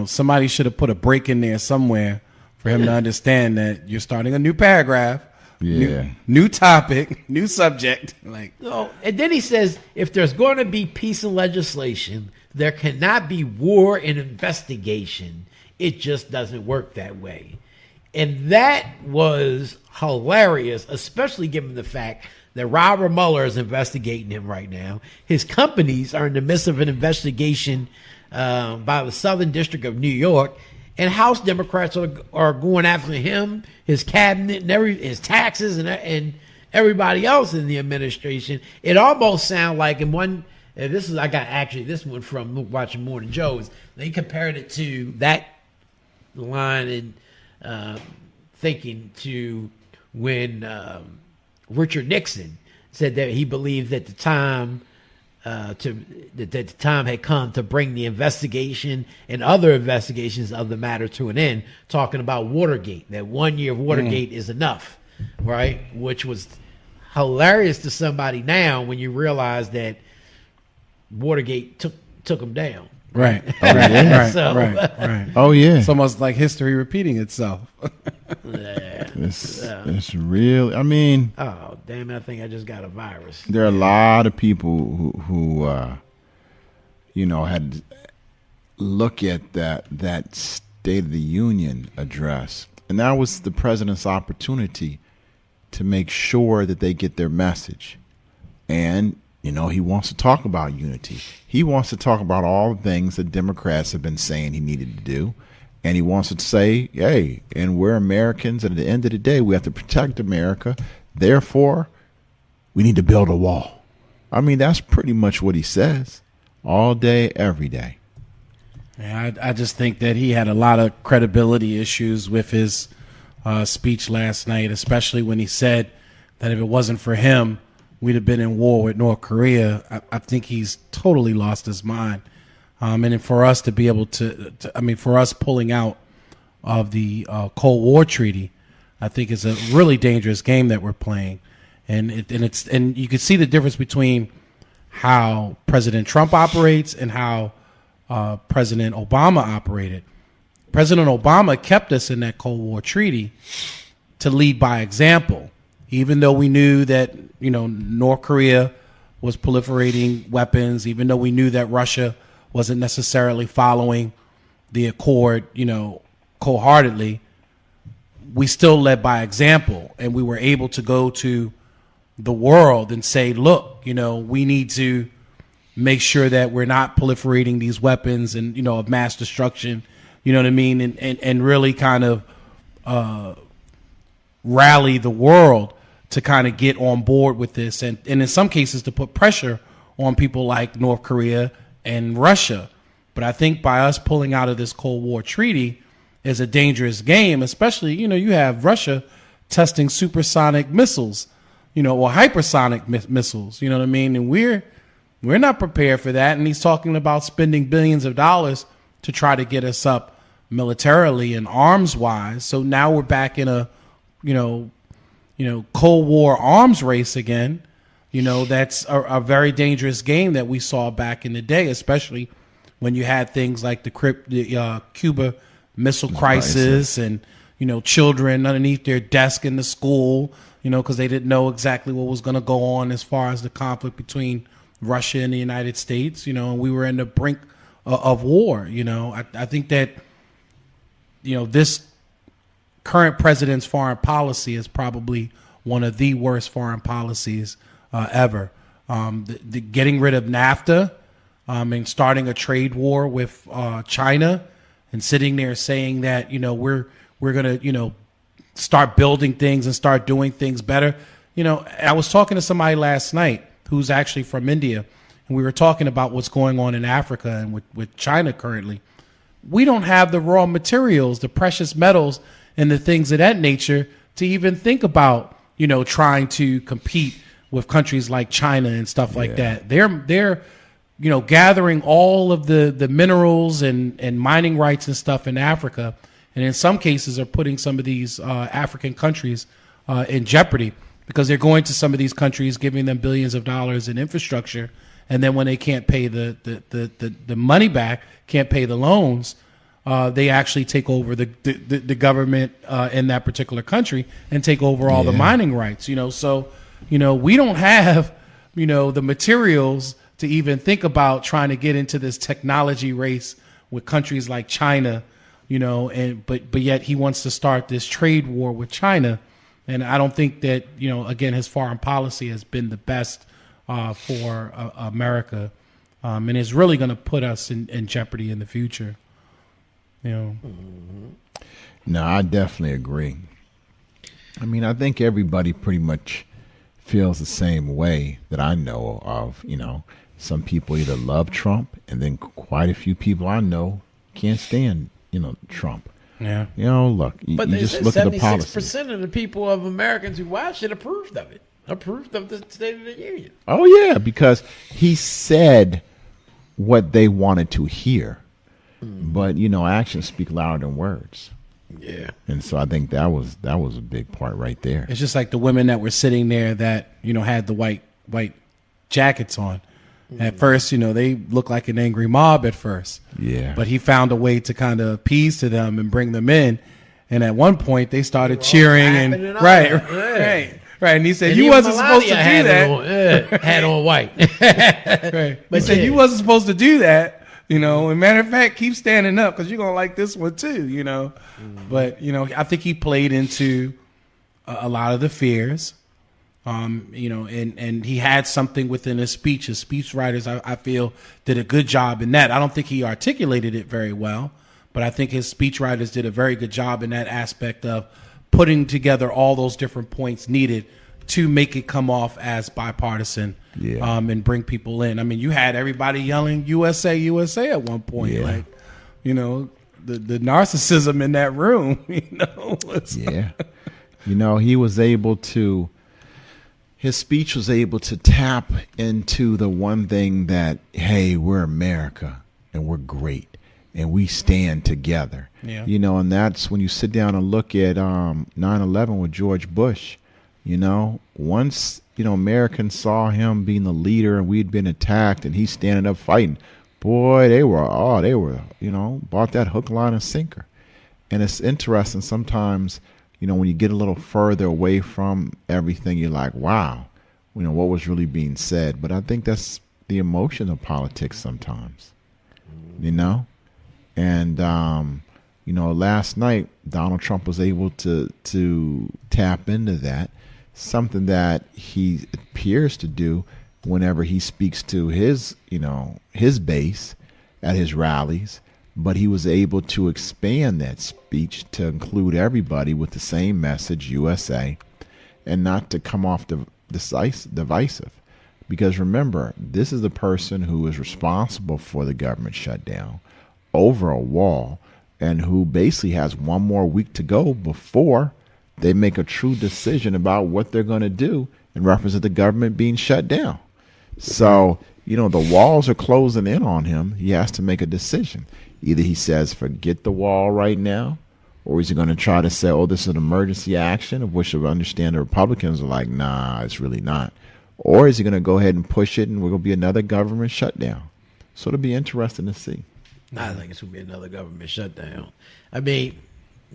somebody should have put a break in there somewhere for him to understand that you're starting a new paragraph. Yeah. New topic, new subject. Like, No, and then he says, if there's going to be peace and legislation, there cannot be war and investigation. It just doesn't work that way. And that was hilarious, especially given the fact that Robert Mueller is investigating him right now. His companies are in the midst of an investigation by the Southern District of New York, and House Democrats are going after him, his cabinet, and his taxes, and everybody else in the administration. It almost sounds like I got this one from watching Morning Joe's. They compared it to that line in thinking to when Richard Nixon said that he believed that the time had come to bring the investigation and other investigations of the matter to an end, talking about Watergate, that 1 year of Watergate is enough, right? Which was hilarious to somebody now when you realize that Watergate took him down. right. Right. Oh yeah. It's almost like history repeating itself. It's real. I mean, Oh, damn it, I think I just got a virus. there are a lot of people who had to look at that State of the Union address, and that was the president's opportunity to make sure that they get their message. And he wants to talk about unity. He wants to talk about all the things that Democrats have been saying he needed to do. And he wants to say, hey, and we're Americans, and at the end of the day, we have to protect America. Therefore, we need to build a wall. I mean, that's pretty much what he says all day, every day. Yeah, I just think that he had a lot of credibility issues with his speech last night, especially when he said that if it wasn't for him, we'd have been in war with North Korea. I think he's totally lost his mind. And for us to be able for us pulling out of the Cold War Treaty, I think is a really dangerous game that we're playing. And you can see the difference between how President Trump operates and how President Obama operated. President Obama kept us in that Cold War Treaty to lead by example, even though we knew that North Korea was proliferating weapons, even though we knew that Russia wasn't necessarily following the accord, wholeheartedly. We still led by example, and we were able to go to the world and say, look, we need to make sure that we're not proliferating these weapons and, of mass destruction, you know what I mean? And really kind of rally the world to kind of get on board with this. And in some cases to put pressure on people like North Korea and Russia. But I think by us pulling out of this Cold War Treaty is a dangerous game, especially, you have Russia testing supersonic missiles, or hypersonic missiles, you know what I mean? And we're not prepared for that. And he's talking about spending billions of dollars to try to get us up militarily and arms wise. So now we're back in a, Cold War arms race again. That's a very dangerous game that we saw back in the day, especially when you had things like the Cuba Missile Crisis and, children underneath their desk in the school, because they didn't know exactly what was going to go on as far as the conflict between Russia and the United States, and we were in the brink of war. I think that, this current president's foreign policy is probably one of the worst foreign policies ever. The getting rid of NAFTA and starting a trade war with China and sitting there saying that, we're going to, start building things and start doing things better. I was talking to somebody last night who's actually from India, and we were talking about what's going on in Africa and with China currently. We don't have the raw materials, the precious metals, and the things of that nature to even think about, trying to compete with countries like China and stuff like that. They're gathering all of the minerals and mining rights and stuff in Africa, and in some cases are putting some of these African countries in jeopardy because they're going to some of these countries, giving them billions of dollars in infrastructure, and then when they can't pay the money back, can't pay the loans, they actually take over the government in that particular country and take over all the mining rights. So we don't have the materials to even think about trying to get into this technology race with countries like China, but yet he wants to start this trade war with China. And I don't think that, again, his foreign policy has been the best for America, and is really going to put us in jeopardy in the future. No, I definitely agree. I mean, I think everybody pretty much feels the same way that I know of. Some people either love Trump, and then quite a few people I know can't stand, Trump. Yeah. Look, you just look at the policy. 76% of the people of Americans who watched it approved of it. Approved of the State of the Union. Oh, yeah, because he said what they wanted to hear. But, actions speak louder than words. Yeah. And so I think that was a big part right there. It's just like the women that were sitting there that, had the white jackets on. At first, they looked like an angry mob at first. Yeah. But he found a way to kind of appease to them and bring them in. And at one point, they started cheering and right. And he said, and you wasn't supposed to do that. Had on white. Right. But he said, you wasn't supposed to do that. And matter of fact, keep standing up because you're going to like this one too, But, I think he played into a lot of the fears. And he had something within his speech. His speech writers, I feel, did a good job in that. I don't think he articulated it very well, but I think his speech writers did a very good job in that aspect of putting together all those different points needed to make it come off as bipartisan, and bring people in. I mean, you had everybody yelling USA, USA at one point. Yeah. Like, the narcissism in that room, He was able to, his speech was able to tap into the one thing that, hey, we're America and we're great and we stand together. Yeah. And that's when you sit down and look at 9/11 with George Bush. Once, Americans saw him being the leader and we'd been attacked and he's standing up fighting, boy, they were, bought that hook, line, and sinker. And it's interesting sometimes, when you get a little further away from everything, you're like, wow, what was really being said. But I think that's the emotion of politics sometimes, And, last night, Donald Trump was able to tap into that, something that he appears to do whenever he speaks to his base at his rallies. But he was able to expand that speech to include everybody with the same message, USA, and not to come off divisive. Because remember, this is the person who is responsible for the government shutdown over a wall and who basically has one more week to go before they make a true decision about what they're going to do in reference to the government being shut down. So, the walls are closing in on him. He has to make a decision. Either he says, forget the wall right now, or is he going to try to say, oh, this is an emergency action, of which I understand the Republicans are like, nah, it's really not. Or is he going to go ahead and push it and we're going to be another government shutdown? So it'll be interesting to see. I think it's going to be another government shutdown. I mean,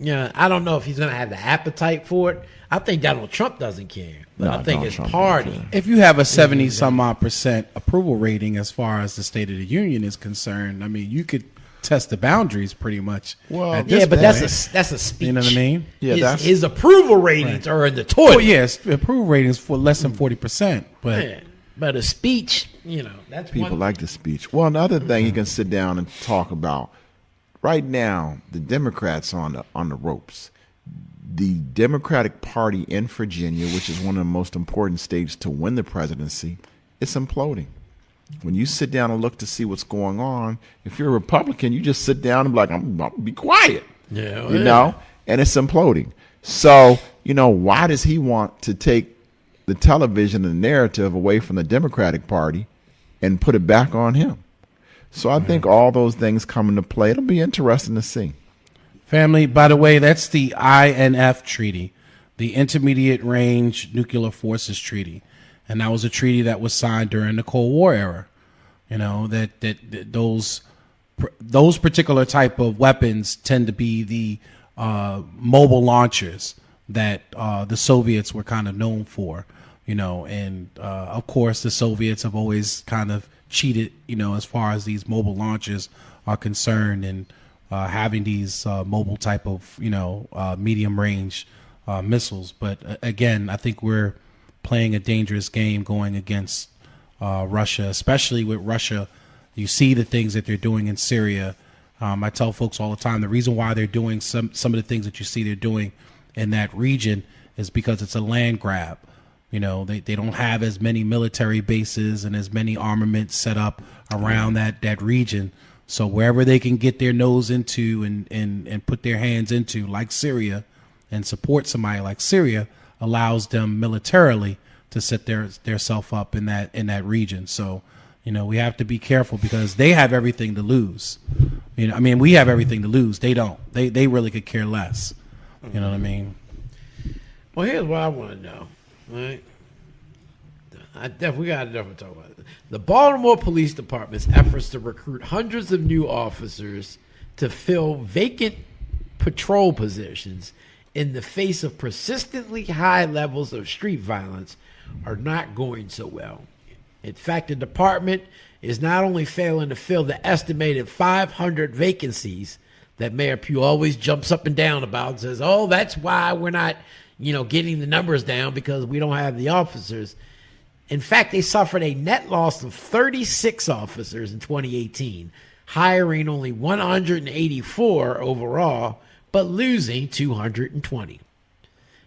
I don't know if he's going to have the appetite for it. I think Donald Trump doesn't care. But I think his party. If you have a 70-some-odd% approval rating as far as the State of the Union is concerned, I mean, you could test the boundaries pretty much. Well, yeah, but that's a speech. You know what I mean? Yeah, his approval ratings are in the toilet. Oh, yes, approval ratings for less than 40%. But a speech, that's people like the speech. Well, another thing you can sit down and talk about. Right now, the Democrats on the ropes. The Democratic Party in Virginia, which is one of the most important states to win the presidency, it's imploding. When you sit down and look to see what's going on, if you're a Republican, you just sit down and be like, I'm going to be quiet. Yeah, and it's imploding. So, why does he want to take the television and the narrative away from the Democratic Party and put it back on him. So I think all those things come into play. It'll be interesting to see. Family, by the way, that's the INF Treaty, the Intermediate Range Nuclear Forces Treaty. And that was a treaty that was signed during the Cold War era. You know, that those particular type of weapons tend to be the mobile launchers that the Soviets were kind of known for, you know, and of course the Soviets have always kind of cheated, you know, as far as these mobile launchers are concerned, and having these mobile type of, you know, medium range missiles. But again, I think we're playing a dangerous game going against Russia, especially with Russia. You see the things that they're doing in Syria. I tell folks all the time, the reason why they're doing some of the things that you see they're doing in that region is because it's a land grab. You know, they don't have as many military bases and as many armaments set up around that region. So wherever they can get their nose into and put their hands into, like Syria, and support somebody like Syria, allows them militarily to set their self up in that region. So, you know, we have to be careful because they have everything to lose. You know, I mean, we have everything to lose. They don't. They really could care less. You know what I mean? Well, here's what I want to know. Right? We got to definitely talk about it. The Baltimore Police Department's efforts to recruit hundreds of new officers to fill vacant patrol positions in the face of persistently high levels of street violence are not going so well. In fact, the department is not only failing to fill the estimated 500 vacancies that Mayor Pugh always jumps up and down about and says, oh, that's why we're not, you know, getting the numbers down, because we don't have the officers. In fact, they suffered a net loss of 36 officers in 2018, hiring only 184 overall, but losing 220.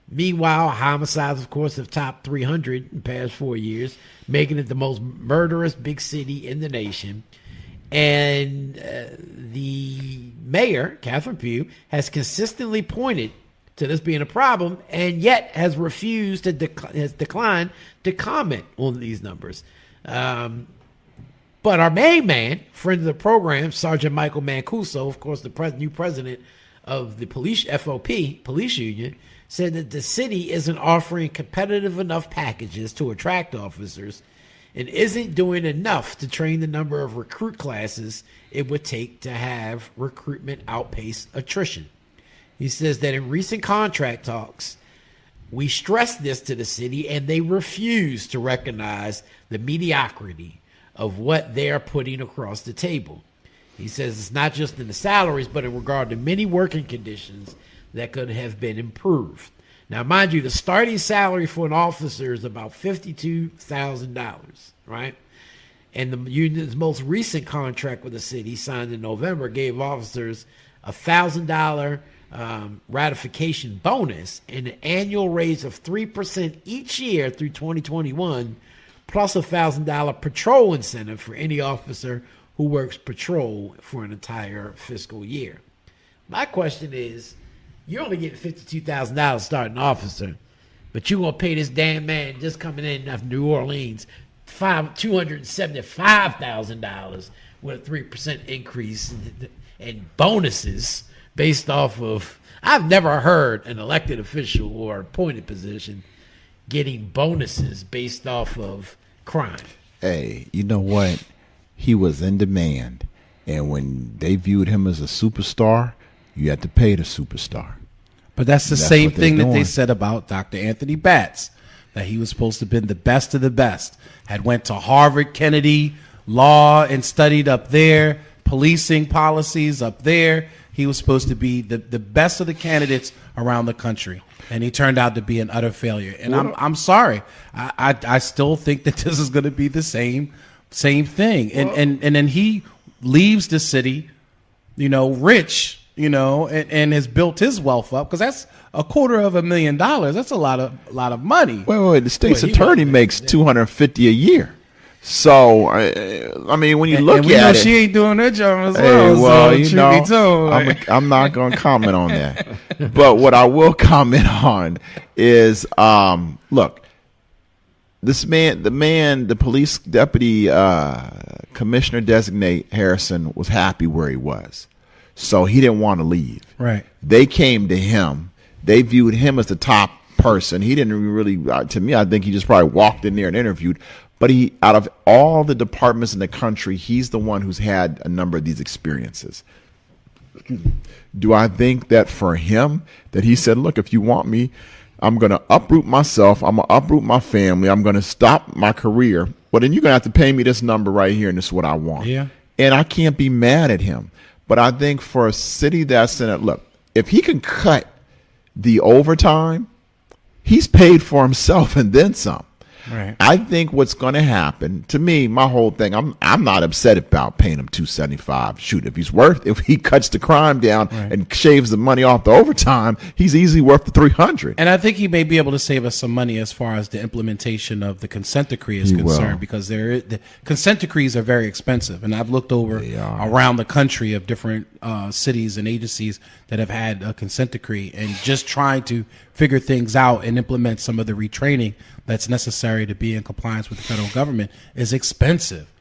Meanwhile, homicides, of course, have topped 300 in the past 4 years, making it the most murderous big city in the nation. And the mayor, Catherine Pugh, has consistently pointed to this being a problem, and yet has refused to has declined to comment on these numbers. But our main man, friend of the program, Sergeant Michael Mancuso, of course, the new president of the police FOP police union, said that the city isn't offering competitive enough packages to attract officers and isn't doing enough to train the number of recruit classes it would take to have recruitment outpace attrition. He says that in recent contract talks, we stressed this to the city and they refuse to recognize the mediocrity of what they're putting across the table. He says it's not just in the salaries, but in regard to many working conditions that could have been improved. Now, mind you, the starting salary for an officer is about $52,000, right? And the union's most recent contract with the city, signed in November, gave officers a $1,000 ratification bonus and an annual raise of 3% each year through 2021, plus a $1,000 patrol incentive for any officer who works patrol for an entire fiscal year. My question is, you're only getting $52,000 starting officer, but you're going to pay this damn man just coming in from New Orleans $275,000 with a 3% increase in bonuses based off of, I've never heard an elected official or appointed position getting bonuses based off of crime. Hey, you know what? He was in demand. And when they viewed him as a superstar, you had to pay the superstar. But that's the same thing that they said about Dr. Anthony Batts, that he was supposed to have been the best of the best. Had went to Harvard, Kennedy, law, and studied up there, policing policies up there. He was supposed to be the best of the candidates around the country, and he turned out to be an utter failure. And I'm sorry. I still think that this is going to be the same thing. And then he leaves the city, you know, rich, you know, and has built his wealth up, because that's $250,000. That's a lot of money. Wait, the state's attorney makes $250 a year. So I mean, when you look and we at know it, she ain't doing her job as well. So You know, I'm not going to comment on that. But what I will comment on is, look, the police deputy commissioner designate Harrison was happy where he was, so he didn't want to leave. Right. They came to him. They viewed him as the top person. He didn't really, to me, I think he just probably walked in there and interviewed. But out of all the departments in the country, he's the one who's had a number of these experiences. Do I think that for him, that he said, look, if you want me, I'm going to uproot myself. I'm going to uproot my family. I'm going to stop my career. Well, then you're going to have to pay me this number right here, and this is what I want. Yeah. And I can't be mad at him. But I think for a city that's in it, look, if he can cut the overtime, he's paid for himself and then some. Right. I think what's going to happen to me, my whole thing, I'm not upset about paying him $275. Shoot, if he cuts the crime down and shaves the money off the overtime, he's easily worth the $300. And I think he may be able to save us some money as far as the implementation of the consent decree is concerned, because the consent decrees are very expensive. And I've looked over around the country of different cities and agencies that have had a consent decree, and just trying to figure things out and implement some of the retraining that's necessary to be in compliance with the federal government is expensive,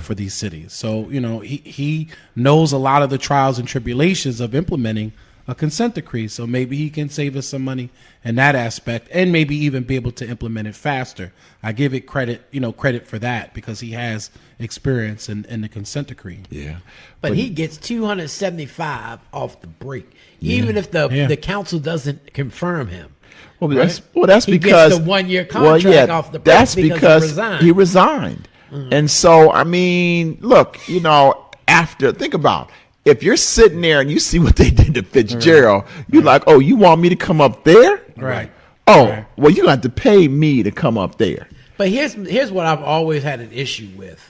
for these cities. So, he knows a lot of the trials and tribulations of implementing a consent decree. So maybe he can save us some money in that aspect, and maybe even be able to implement it faster. I give it credit for that, because he has experience in the consent decree. Yeah. But he gets $275 off the break, even if the council doesn't confirm him. Well, that's he because gets the 1 year contract off the break. That's because he resigned. Mm-hmm. And so, I mean, look, think about, if you're sitting there and you see what they did to Fitzgerald, you're like, oh, you want me to come up there? Right. Oh, well, you have to pay me to come up there. But here's what I've always had an issue with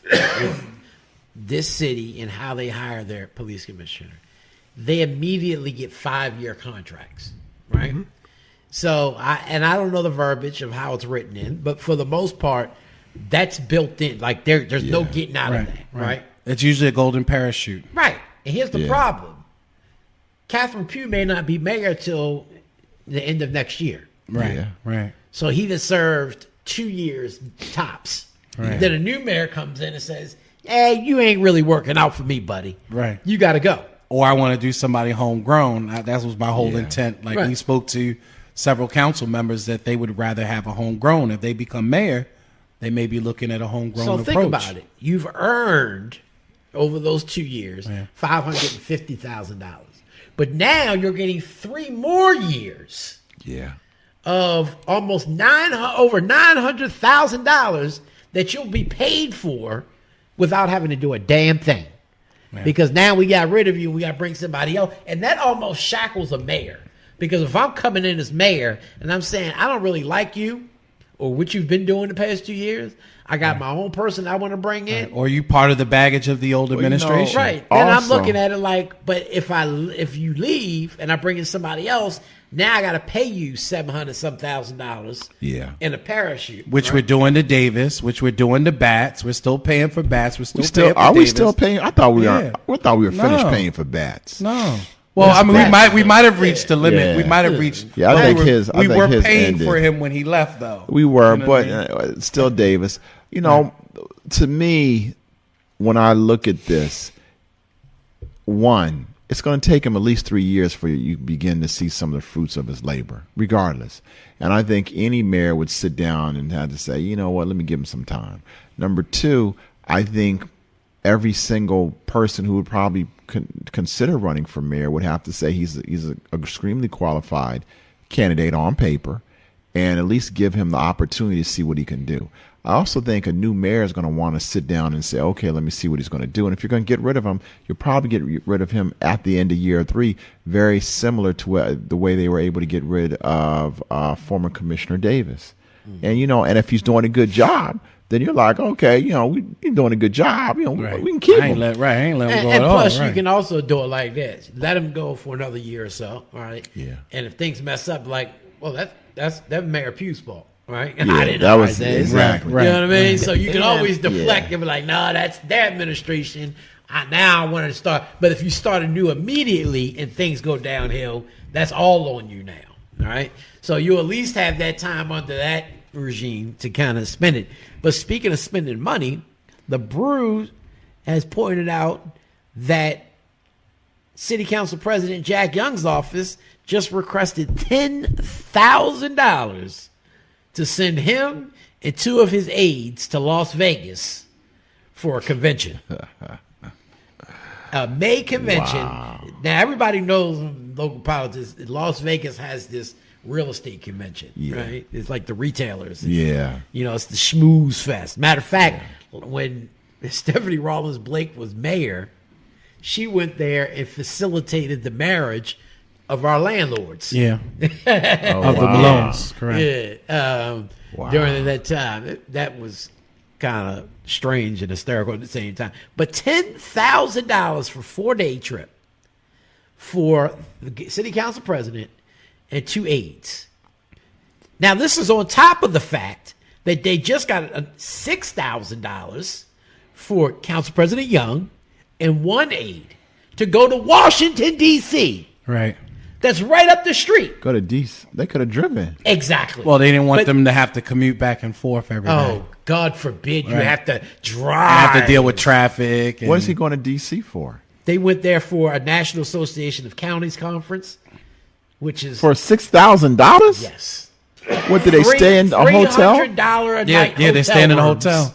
this city and how they hire their police commissioner. They immediately get 5-year contracts, right? Mm-hmm. So I don't know the verbiage of how it's written in, but for the most part, that's built in. Like there's no getting out of that, right? It's usually a golden parachute. Right. And here's the problem. Catherine Pugh may not be mayor till the end of next year. Right. Yeah. Right. So he just served 2 years tops. Right. Then a new mayor comes in and says, hey, you ain't really working out for me, buddy. Right. You got to go. Or I want to do somebody homegrown. That was my whole intent. Like we spoke to several council members that they would rather have a homegrown. If they become mayor, they may be looking at a homegrown approach. So think about it. You've earned over those 2 years $550,000. But now you're getting 3 more years of almost over $900,000 that you'll be paid for without having to do a damn thing. Yeah. Because now we got rid of you, we got to bring somebody else. And that almost shackles a mayor. Because if I'm coming in as mayor and I'm saying, I don't really like you or what you've been doing the past 2 years, I got my own person I want to bring in. Right. Or you part of the baggage of the old administration. Right. Then I'm looking at it like, but if you leave and I bring in somebody else, now I got to pay you $700,000 in a parachute. Which we're doing to Davis, which we're doing to Bats. We're still paying for Bats. We're still paying for Are we Davis. still paying? I thought we were finished paying for Bats. No. Well, I mean, we might have reached the limit. Yeah. We might have reached. Yeah, I think his. We were paying ended. for him when he left, though. We were, but still Davis. To me, when I look at this, one, it's going to take him at least 3 years for you to begin to see some of the fruits of his labor, regardless. And I think any mayor would sit down and have to say, you know what, let me give him some time. Number two, I think every single person who would probably consider running for mayor would have to say he's an extremely qualified candidate on paper, and at least give him the opportunity to see what he can do. I also think a new mayor is going to want to sit down and say, okay, let me see what he's going to do. And if you're going to get rid of him, you'll probably get rid of him at the end of year 3, very similar to the way they were able to get rid of former Commissioner Davis. Mm-hmm. And if he's doing a good job, then you're like, okay, we're doing a good job. We can keep him. I ain't let him go and at all. Plus, you can also do it like this. Let him go for another year or so, all right? Yeah. And if things mess up, like, well, that's Mayor Pugh's fault. Right? Yeah, I didn't know exactly. You know what I mean? So you can always deflect and be like, no, that's their administration. Now I want to start. But if you start anew immediately and things go downhill, that's all on you now. All right? So you at least have that time under that regime to kind of spend it. But speaking of spending money, the Brew has pointed out that City Council President Jack Young's office just requested $10,000 to send him and 2 of his aides to Las Vegas for a convention. A May convention. Wow. Now, everybody knows in local politics, Las Vegas has this real estate convention, right? It's like the retailers. Yeah. You know, it's the schmooze fest. Matter of fact, when Stephanie Rawlins Blake was mayor, she went there and facilitated the marriage of our landlords. Yeah. Oh, Of the wow. Malones, correct. Yeah. During that time. That was kind of strange and hysterical at the same time. But $10,000 for a 4-day trip for the city council president and 2 aides. Now, this is on top of the fact that they just got $6,000 for Council President Young and 1 aide to go to Washington, D.C. Right. That's right up the street. Go to DC. They could have driven. Exactly. Well, they didn't want But- them to have to commute back and forth every day. Oh, God forbid you Right. have to drive. Have to deal with traffic. And, What is he going to DC for? They went there for a National Association of Counties conference, which is For $6,000? yes. What did they stay in a hotel? $300 a Yeah, night. yeah, they're staying in a rooms. hotel.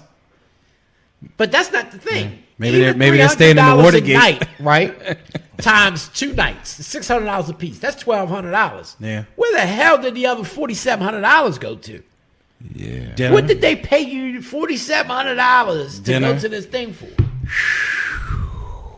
But that's not the thing. Maybe Even they're staying in the $300 Watergate. a night, right? Times 2 nights, $600 a piece. That's $1,200. Yeah. Where the hell did the other $4,700 go to? Yeah. Dinner. What did they pay you $4,700 to Dinner. go to this thing for?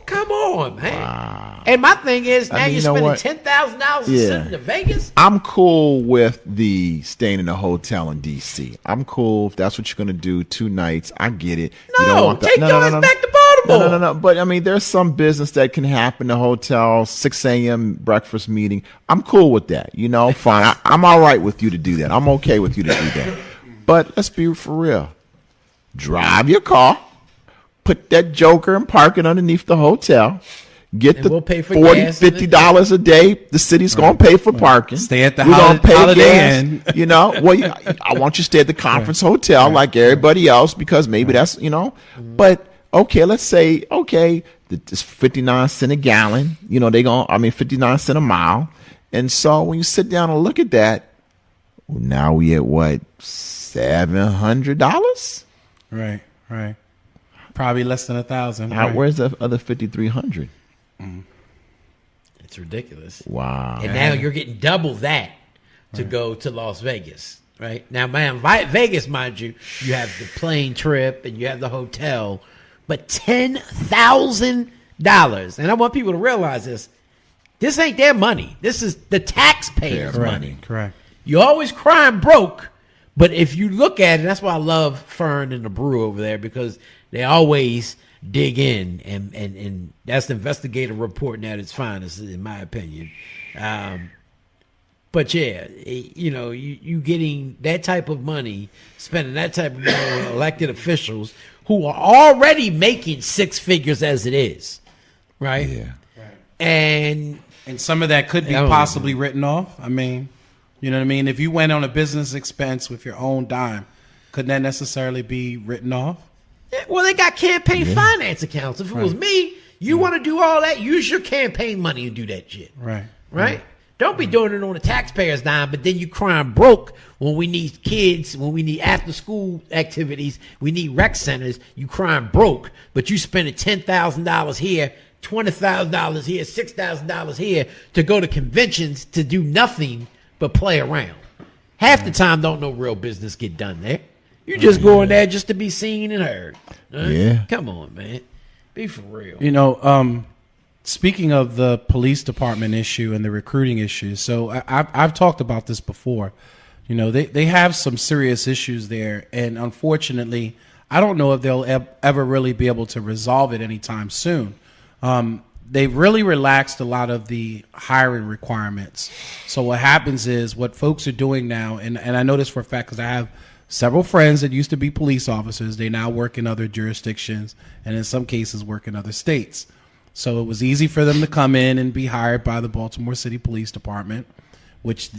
Come on, man. And my thing is, now mean, you're you know spending what? $10,000 to Yeah. send to Vegas? I'm cool with the staying in a hotel in DC. I'm cool if that's what you're going to do 2 nights. I get it. You don't No, want that- take your ass back to Baltimore. No. But I mean, there's some business that can happen in a hotel, 6 a.m. breakfast meeting. I'm cool with that. You know, fine. I'm all right with you to do that. I'm okay with you to do that. But let's be for real. Drive your car, put that joker and park it underneath the hotel. Get And the we'll pay for $40, gas and $50 a day. The city's going to pay for parking. Stay at the We're gonna Holiday gas. Inn. You know, well, I want you to stay at the conference hotel like everybody else because maybe that's, you know. But, okay, let's say, okay, it's 59 cents a gallon. You know, 59 cents a mile. And so when you sit down and look at that, well, now we at what, $700? Right. Probably less than 1,000. Now, right. where's the other 5,300? It's ridiculous. Wow. And now you're getting double that to go to Las Vegas, right? Now, man, Vegas, mind you, you have the plane trip and you have the hotel, but $10,000. And I want people to realize this. This ain't their money. This is the taxpayers' money. Correct. You always crying broke, but if you look at it, that's why I love Fern and the Brew over there because they always dig in, and that's the investigative reporting at its finest, in my opinion. But yeah, you know, you getting that type of money, spending that type of money on elected officials who are already making 6 figures as it is, right? Yeah. And some of that could be I don't possibly written off. I mean, you know what I mean? If you went on a business expense with your own dime, couldn't that necessarily be written off? well, they got campaign finance accounts. If it was me, you want to do all that, use your campaign money and do that shit. Right? Don't be doing it on the taxpayer's dime, but then you crying broke when we need kids, when we need after school activities, we need rec centers. You crying broke, but you spending $10,000 here, $20,000 here, $6,000 here to go to conventions to do nothing but play around. Half the time, don't no real business get done there. You just going there just to be seen and heard. Right? Yeah. Come on, man. Be for real. You know, speaking of the police department issue and the recruiting issue, so I've talked about this before. You know, they have some serious issues there, and unfortunately, I don't know if they'll ever really be able to resolve it anytime soon. They've really relaxed a lot of the hiring requirements. So what happens is what folks are doing now, and I know this for a fact because I have several friends that used to be police officers. They now work in other jurisdictions and in some cases work in other states. So it was easy for them to come in and be hired by the Baltimore City Police Department, which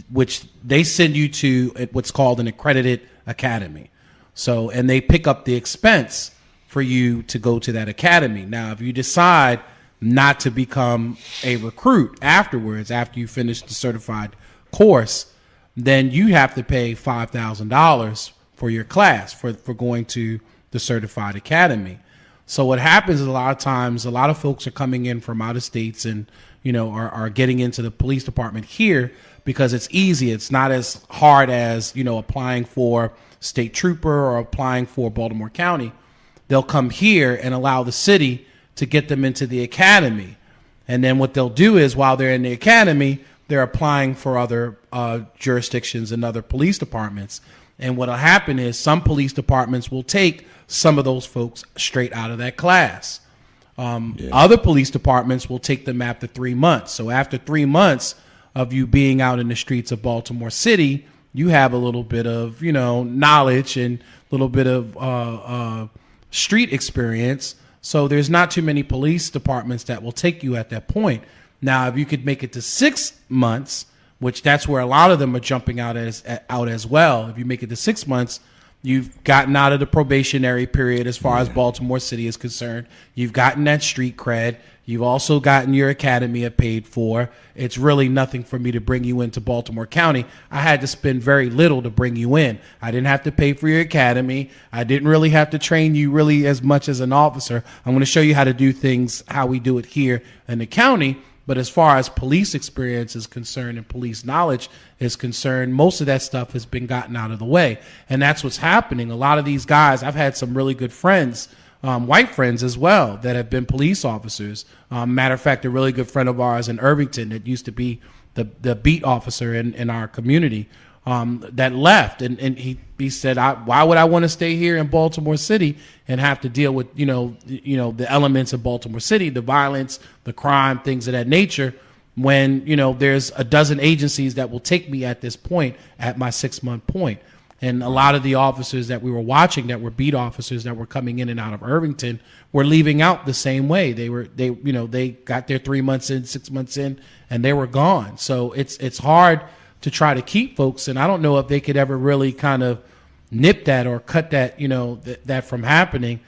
they send you to what's called an accredited academy. So, and they pick up the expense for you to go to that academy. Now, if you decide not to become a recruit afterwards, after you finish the certified course, then you have to pay $5,000 for your class for going to the certified academy. So what happens is a lot of times, a lot of folks are coming in from out of states and, are getting into the police department here because it's easy. It's not as hard as, applying for state trooper or applying for Baltimore County. They'll come here and allow the city to get them into the academy. And then what they'll do is while they're in the academy, they're applying for other jurisdictions and other police departments. And what'll happen is some police departments will take some of those folks straight out of that class. Other police departments will take them after 3 months. So after 3 months of you being out in the streets of Baltimore City, you have a little bit of, knowledge and a little bit of street experience. So there's not too many police departments that will take you at that point. Now, if you could make it to 6 months, which that's where a lot of them are jumping out as well. If you make it to 6 months, you've gotten out of the probationary period as far as Baltimore City is concerned. You've gotten that street cred. You've also gotten your academy paid for. It's really nothing for me to bring you into Baltimore County. I had to spend very little to bring you in. I didn't have to pay for your academy. I didn't really have to train you really as much as an officer. I'm going to show you how to do things, how we do it here in the county. But as far as police experience is concerned and police knowledge is concerned, most of that stuff has been gotten out of the way. And that's what's happening. A lot of these guys, I've had some really good friends, white friends as well, that have been police officers. Matter of fact, a really good friend of ours in Irvington that used to be the beat officer in our community that left. And he said, why would I want to stay here in Baltimore City and have to deal with, the elements of Baltimore City, the violence, the crime, things of that nature, when, there's a dozen agencies that will take me at this point, at my 6 month point. And a lot of the officers that we were watching that were beat officers that were coming in and out of Irvington were leaving out the same way. They got their 3 months in, 6 months in, and they were gone. So it's hard to try to keep folks. And I don't know if they could ever really kind of nip that or cut that, that from happening.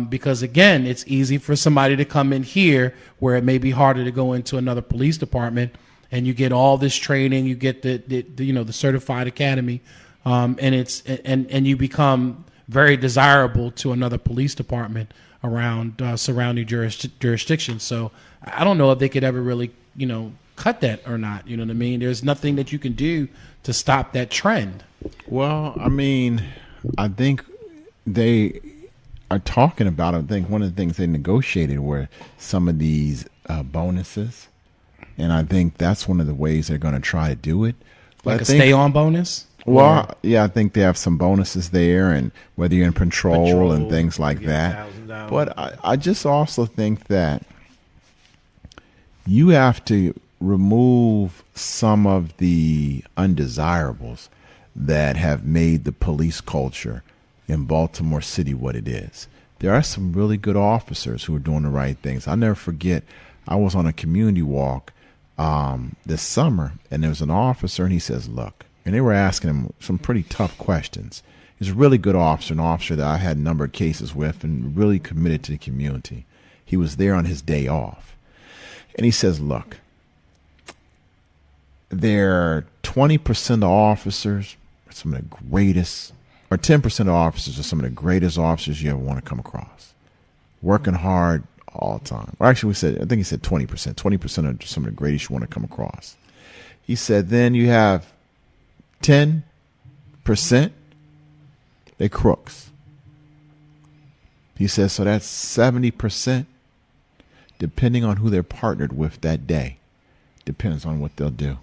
Because again, it's easy for somebody to come in here where it may be harder to go into another police department, and you get all this training, you get the certified academy, and you become very desirable to another police department around surrounding jurisdictions. So I don't know if they could ever really, cut that or not. You know what I mean? There's nothing that you can do to stop that trend. Well, I mean, I think they are talking about, I think one of the things they negotiated were some of these bonuses. And I think that's one of the ways they're going to try to do it. Like a stay-on bonus? Well, yeah, I think they have some bonuses there, and whether you're in patrol and things like that. But I just also think that you have to remove some of the undesirables that have made the police culture in Baltimore City what it is. There are some really good officers who are doing the right things. I'll never forget, I was on a community walk this summer, and there was an officer, and he says, look, and they were asking him some pretty tough questions. He's a really good officer, an officer that I had a number of cases with and really committed to the community. He was there on his day off. And he says, look, they're 20% of officers are some of the greatest, or 10% of officers are some of the greatest officers you ever want to come across. Working hard all the time. Or actually, I think he said 20%. 20% are some of the greatest you want to come across. He said, then you have 10%, they're crooks. He says, so that's 70%, depending on who they're partnered with that day. Depends on what they'll do.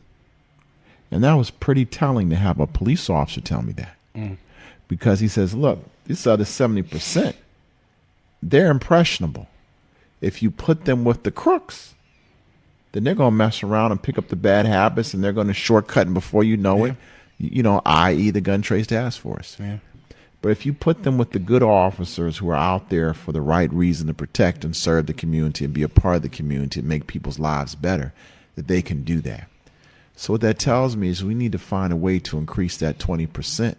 And that was pretty telling to have a police officer tell me that. Because he says, look, these other 70%, they're impressionable. If you put them with the crooks, then they're going to mess around and pick up the bad habits, and they're going to shortcut, and before you know it, i.e. the gun trace task force. Yeah. But if you put them with the good officers who are out there for the right reason to protect and serve the community and be a part of the community and make people's lives better, that they can do that. So what that tells me is we need to find a way to increase that 20%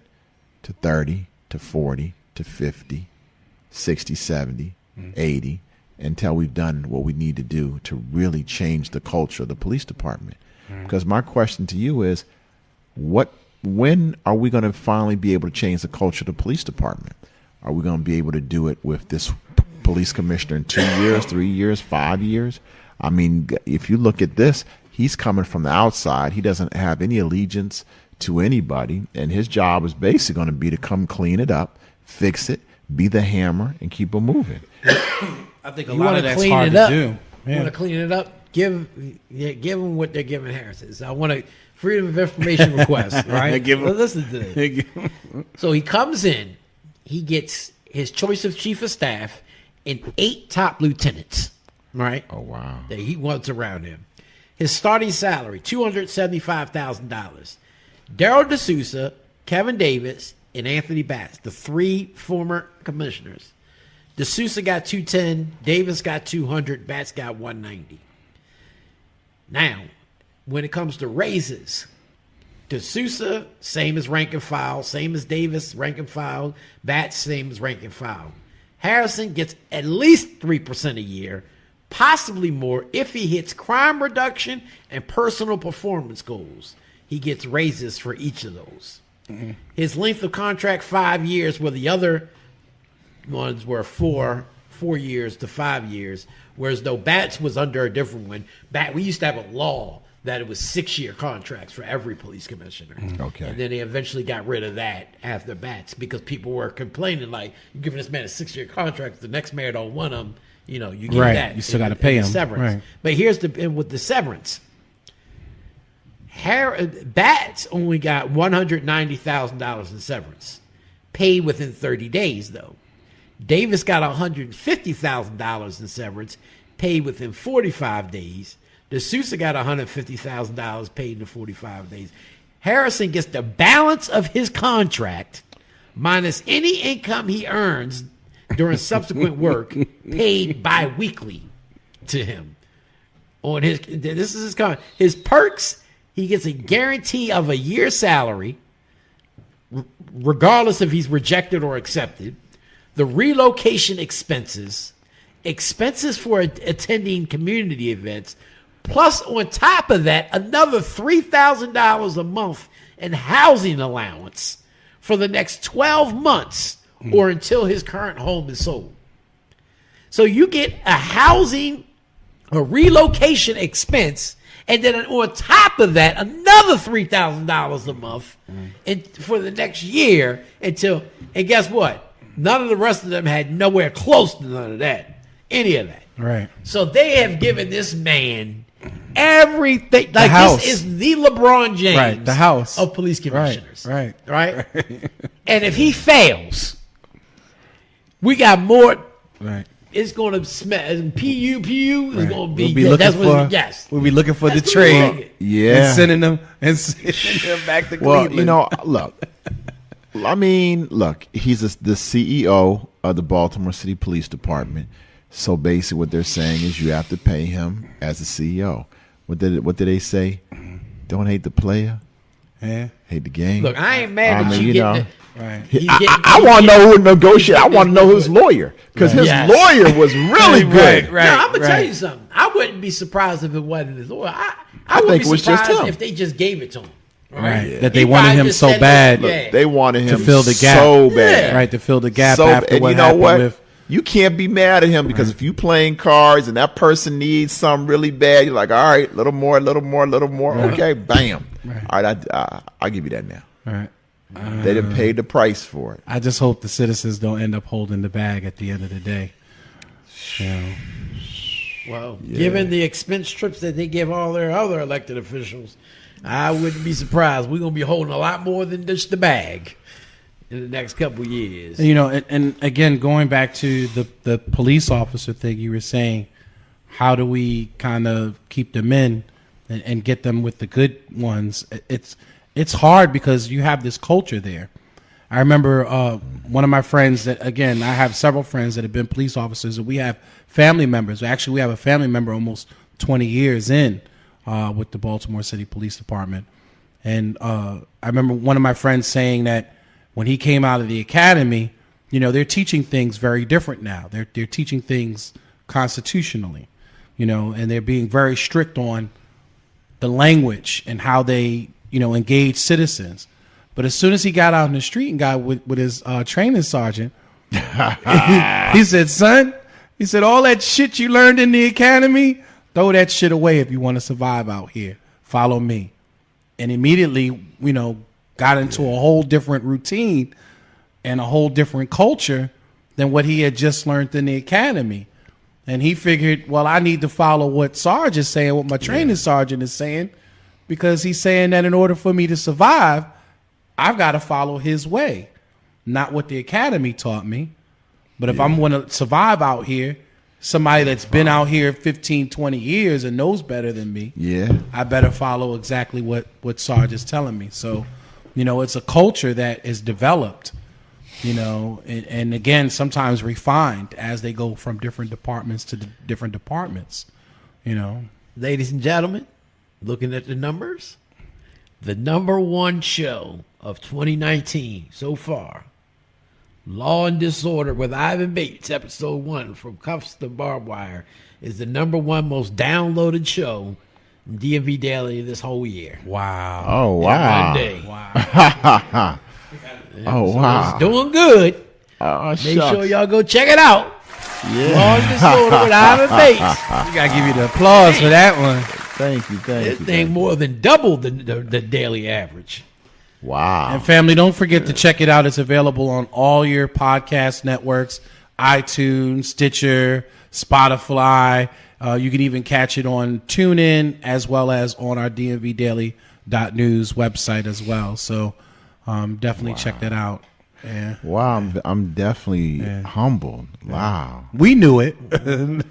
to 30 to 40 to 50, 60, 70, 80, until we've done what we need to do to really change the culture of the police department. Because my question to you is, when are we going to finally be able to change the culture of the police department? Are we going to be able to do it with this police commissioner in 2 years, 3 years, 5 years? I mean, if you look at this, he's coming from the outside. He doesn't have any allegiance to anybody, and his job is basically going to be to come clean it up, fix it, be the hammer, and keep it moving. I think a You lot want of to that's clean hard it to up. do. You Yeah. want to clean it up? Give them what they're giving Harrison. So I want a freedom of information request, right? Give 'em- Listen to this. So he comes in, he gets his choice of chief of staff and 8 top lieutenants, right? Oh, wow. That he wants around him. His starting salary, $275,000. Daryl D'Souza, Kevin Davis, and Anthony Batts, the 3 former commissioners. D'Souza got 210, Davis got 200, Batts got 190. Now, when it comes to raises, D'Souza, same as rank and file, same as Davis, rank and file, Batts, same as rank and file. Harrison gets at least 3% a year, possibly more if he hits crime reduction and personal performance goals. He gets raises for each of those. His length of contract, 5 years, where the other ones were 4 years to 5 years, whereas though Batts was under a different one. We used to have a law that it was 6-year contracts for every police commissioner. Okay. And then they eventually got rid of that after Batts because people were complaining, like, you're giving this man a 6-year contract, the next mayor don't want him, you get Right. that. You still gotta pay him. Severance. Right. But here's with the severance. Batts only got $190,000 in severance, paid within 30 days, though. Davis got $150,000 in severance, paid within 45 days. D'Souza got $150,000 paid in 45 days. Harrison gets the balance of his contract minus any income he earns during subsequent work paid bi-weekly to him. On this is his perks. He gets a guarantee of a year's salary, regardless if he's rejected or accepted. The relocation expenses for attending community events, plus on top of that, another $3,000 a month in housing allowance for the next 12 months or until his current home is sold. So you get a relocation expense, and then on top of that, another $3,000 a month for the next year and guess what? None of the rest of them had nowhere close to none of that, any of that. Right. So they have given this man everything. Like, house. this is the LeBron James Right, the house. of police commissioners. Right. And if he fails, we got more. Right. It's going to smell. PU is Right. going to be. We'll be looking that's for. what. Yes. We'll be looking for That's the what we're trade. thinking. Yeah. And sending them back to Cleveland. Well, look. I mean, look, he's the CEO of the Baltimore City Police Department. So basically what they're saying is you have to pay him as the CEO. What did they say? Don't hate the player, Yeah. hate the game. Look, I ain't mad at you know, getting. Right. I want to know who negotiated. I want to know his lawyer because his Yes. lawyer was really good. Right. Now, I'm gonna tell you something. I wouldn't be surprised if it wasn't his lawyer. I would think be it was just surprised him. if they just gave it to him. Right. That they He wanted probably him just so said, bad. look, Look, they wanted him To fill the gap. so bad. Yeah. Right. To fill the gap So, after and what you know happened what? with. You can't be mad at him because if you playing cards and that person needs something really bad, you're like, all right, little more. Right. Okay, bam. Right. All right, I'll give you that now. Right. They done paid the price for it. I just hope the citizens don't end up holding the bag at the end of the day. You know. Well, given the expense trips that they give all their other elected officials, I wouldn't be surprised. We're going to be holding a lot more than just the bag in the next couple of years. You know, and again, going back to the police officer thing, you were saying, how do we kind of keep them in and get them with the good ones? It's hard because you have this culture there. I remember one of my friends that, again, I have several friends that have been police officers, and we have family members. Actually, we have a family member almost 20 years in with the Baltimore City Police Department. And I remember one of my friends saying that when he came out of the academy, they're teaching things very different now. They're teaching things constitutionally, and they're being very strict on the language and how they, engage citizens. But as soon as he got out in the street and got with his training sergeant, he said, son, he said, all that shit you learned in the academy, throw that shit away if you want to survive out here. Follow me. And immediately, got into a whole different routine and a whole different culture than what he had just learned in the academy. And he figured, well, I need to follow what Sarge is saying, what my training sergeant is saying, because he's saying that in order for me to survive, I've got to follow his way, not what the academy taught me. But if I'm going to survive out here, somebody that's been out here 15, 20 years and knows better than me, I better follow exactly what Sarge is telling me. So, it's a culture that is developed, and again, sometimes refined as they go from different departments to different departments, Ladies and gentlemen, looking at the numbers, the number one show of 2019 so far, Law and Disorder with Ivan Bates, episode 1, From Cuffs to Barbed Wire, is the number one most downloaded show in DMV Daily this whole year. Wow. Oh, wow. In 1 day. Wow. Oh, So wow. it's doing good. Oh, Make shucks. sure y'all go check it out. Yeah. Law and Disorder with Ivan Bates. We got to give you the applause for that one. Thank you. This thing more than doubled the daily average. Wow. And family, don't forget to check it out. It's available on all your podcast networks, iTunes, Stitcher, Spotify. You can even catch it on TuneIn as well as on our DMVDaily.news website as well. So definitely check that out. Yeah. Wow, I'm definitely humbled. Wow. We knew it.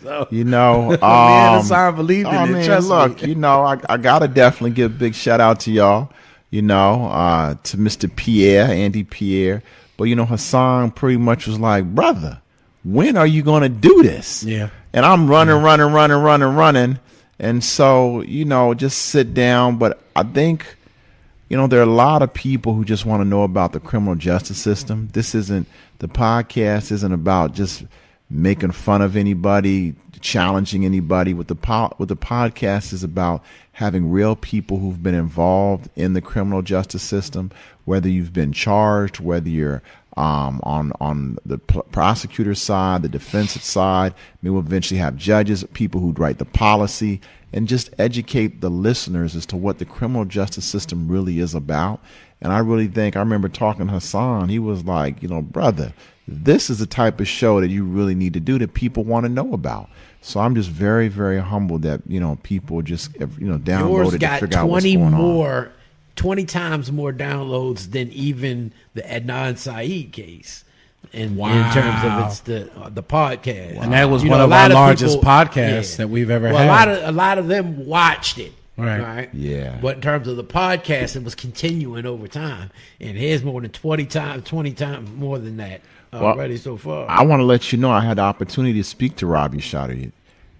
So, me and Hassan believed in it. Man, Trust look, me. I gotta definitely give a big shout out to y'all. To Mr. Pierre, Andy Pierre. But Hassan pretty much was like, brother, when are you gonna do this? Yeah. And I'm running. And so, just sit down. But I think, there are a lot of people who just want to know about the criminal justice system. The podcast isn't about just making fun of anybody, challenging anybody. What the podcast is about having real people who've been involved in the criminal justice system, whether you've been charged, whether you're on the prosecutor's side, the defense side. We'll eventually have judges, people who write the policy, and just educate the listeners as to what the criminal justice system really is about. And I really think, I remember talking to Hassan, he was like, brother, this is the type of show that you really need to do that people want to know about. So I'm just very, very humbled that, people just, download Yours it got to figure out what's 20 going more, on. 20 times more downloads than even the Adnan Saeed case. In terms of it's the podcast. And that was one of our largest podcasts that we've ever had. A lot of them watched it. Right. Yeah. But in terms of the podcast, it was continuing over time. And here's more than 20 times more than that already so far. I want to let you know I had the opportunity to speak to Rabia Shadi,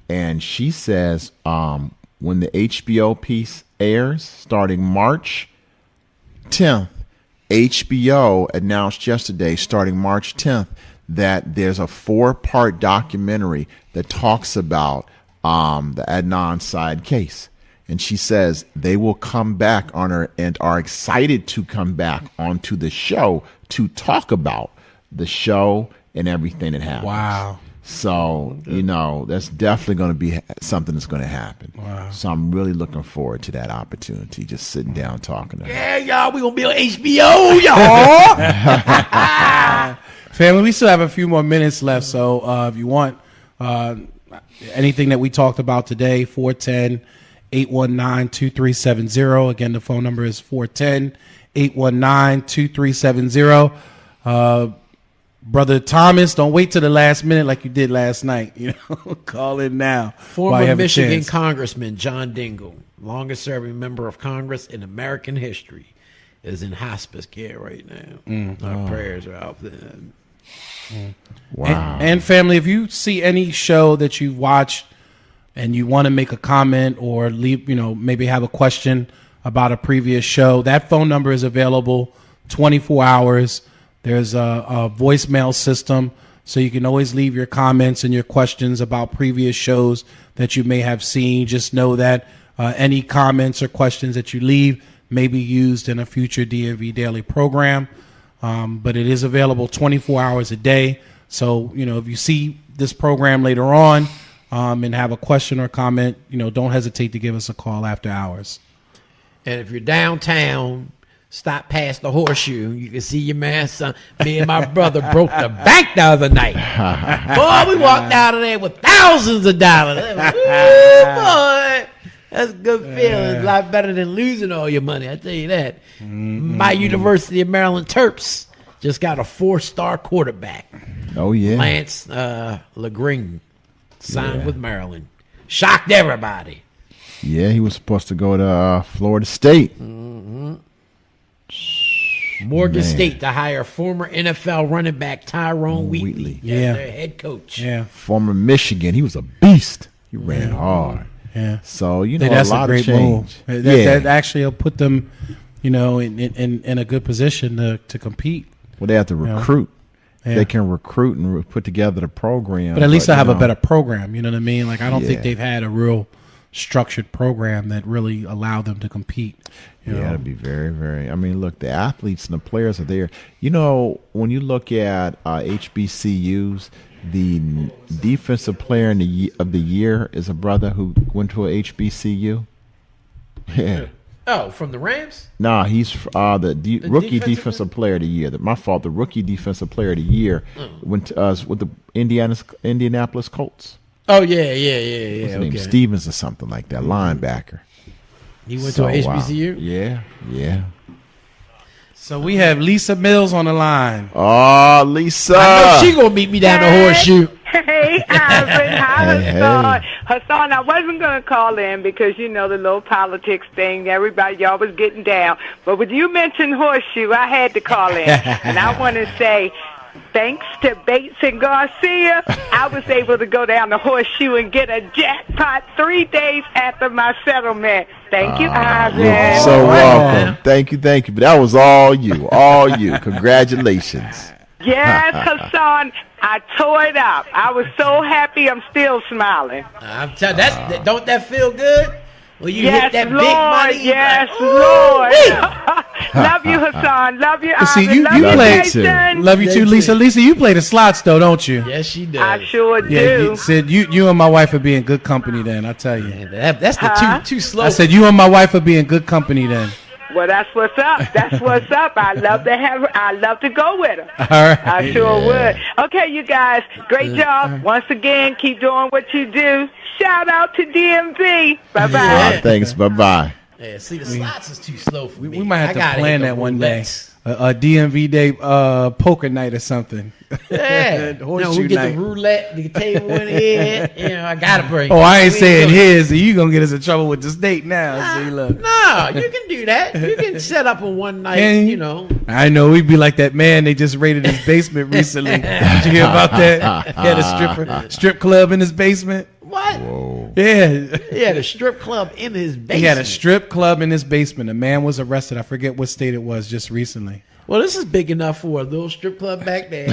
and she says when the HBO piece airs starting March 10th, HBO announced yesterday, starting March 10th, that there's a 4-part documentary that talks about the Adnan Syed case. And she says they will come back on her and are excited to come back onto the show to talk about the show and everything that happened. Wow. So, that's definitely going to be something that's going to happen. Wow. So I'm really looking forward to that opportunity, just sitting down talking to her. Yeah, y'all, we going to be on HBO, y'all. Family, we still have a few more minutes left. So if you want anything that we talked about today, 410-819-2370. Again, the phone number is 410-819-2370. Brother Thomas, don't wait till the last minute like you did last night. Call in now. Former Michigan Congressman John Dingell, longest serving member of Congress in American history, is in hospice care right now. Our prayers are out there. Wow. And family, if you see any show that you watch and you want to make a comment or leave, maybe have a question about a previous show, that phone number is available 24 hours. There's a voicemail system, so you can always leave your comments and your questions about previous shows that you may have seen. Just know that any comments or questions that you leave may be used in a future DMV Daily program. But it is available 24 hours a day. So, if you see this program later on and have a question or comment, don't hesitate to give us a call after hours. And if you're downtown, stop past the Horseshoe. You can see your man, son. Me and my brother broke the bank the other night. Boy, we walked out of there with thousands of dollars. Ooh, boy. That's a good feeling. A lot better than losing all your money, I tell you that. My University of Maryland Terps just got a 4-star quarterback. Oh, yeah. Lance LeGreen signed with Maryland. Shocked everybody. Yeah, he was supposed to go to Florida State. Morgan State to hire former NFL running back Tyrone Wheatley as their head coach. Yeah. Former Michigan. He was a beast. He ran hard. Yeah. So, that's a lot a great of change. move. That actually will put them, in a good position to compete. Well, they have to recruit. Yeah. They can recruit and put together the program. But at least they'll have a better program. You know what I mean? Like, I don't think they've had a real structured program that really allowed them to compete. It'd be very, very. I mean, look, the athletes and the players are there. When you look at HBCUs, the defensive player of the year is a brother who went to a HBCU. Yeah. Oh, from the Rams? Nah, he's the rookie defensive player of the year. My fault. The rookie defensive player of the year went to us with the Indianapolis Colts. Oh yeah. What's his name? Stevens or something like that. Linebacker. He went to a HBCU? Yeah. So we have Lisa Mills on the line. Oh, Lisa. I know she going to meet me down the Horseshoe. Hey, Ivan. Hi, Hassan. Hassan, I wasn't going to call in because, the little politics thing. Everybody, y'all was getting down. But when you mentioned Horseshoe, I had to call in. And I want to say, thanks to Bates and Garcia, I was able to go down the Horseshoe and get a jackpot 3 days after my settlement. Thank you, Ivan. You're so welcome. Thank you. But that was all you. Congratulations. Yes, Hassan, I tore it up. I was so happy. I'm still smiling. I'm telling don't that feel good? Well, you hit that Lord, big money. Yes, Lord. Love you, Hassan. Love you, Ivan. See, you Jason. Love you too, Lisa. Lisa, you play the slots though, don't you? Yes, she does. I sure do. Yeah, you said you and my wife would be in good company then. I tell you. Yeah, that's the too slow. I said you and my wife would be in good company then. Well, that's what's up. I love to go with her. All right. I sure would. Okay, you guys, great job. Once again, keep doing what you do. Shout out to DMV. Bye-bye. Thanks. Bye-bye. Yeah, see, the slots is too slow for me. We might have to plan that one day. A DMV day poker night or something. Yeah. We get the roulette, the table in here. I got to bring. Oh, I ain't saying his. So you going to get us in trouble with the state now. See, look. No, you can do that. You can set up on one night, I know. We'd be like that man. They just raided his basement recently. Did you hear about that? He had a strip club in his basement. What? Whoa. Yeah. He had a strip club in his basement. He had a strip club in his basement. A man was arrested. I forget what state it was just recently. Well, this is big enough for a little strip club back there.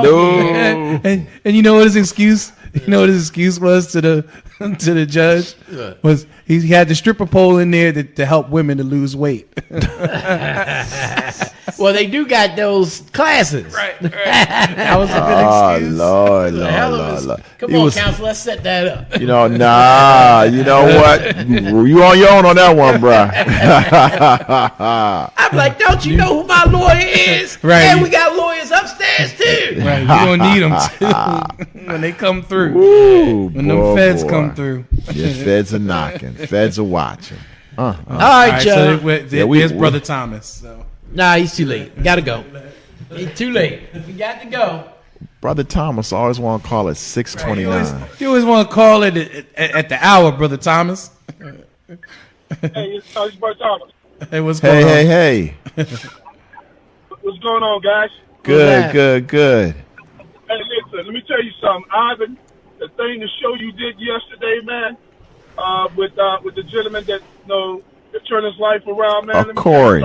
No. And you know what his excuse? You know what his excuse was to the judge? Was he had the stripper pole in there to help women to lose weight. Well, they do got those classes. Right. That was a good excuse. Lord. Come on, counsel, let's set that up. You know what? You on your own on that one, bro. I'm like, don't you know who my lawyer is? Right. And we got lawyers upstairs, too. Right. You're going to need them, too, when they come through. Ooh, when them feds come through. Yeah, feds are knocking. Feds are watching. All right, Joe. So here's Brother Thomas. So. Nah, he's too late. Gotta go. He's too late. We got to go. Brother Thomas always want to call it 6:29. You always want to call it at the hour, Brother Thomas. Hey, it's Brother Thomas. Hey, what's going on? Hey. What's going on, guys? Good. Hey, listen, let me tell you something. Ivan, the show you did yesterday, man, with the gentleman that, that turned his life around, man. Corey.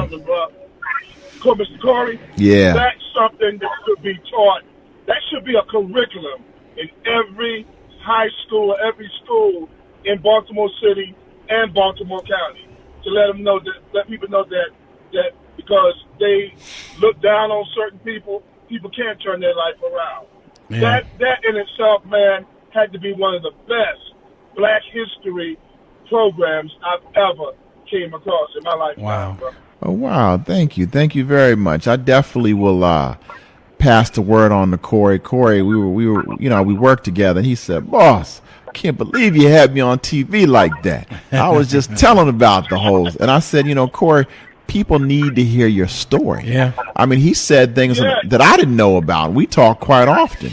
Mr. Corey. Yeah. That's something that should be taught. That should be a curriculum in every high school, every school in Baltimore City and Baltimore County, to let them know that, let people know that because they look down on certain people, people can't turn their life around. Yeah. That in itself, man, had to be one of the best Black history programs I've ever came across in my life. Wow. Bro. Oh, wow. Thank you. Thank you very much. I definitely will pass the word on to Corey. Corey, we worked together, and he said, "Boss, I can't believe you had me on TV like that. I was just telling about the holes." And I said, Corey, people need to hear your story. Yeah. I mean, he said things Yeah. that I didn't know about. We talk quite often.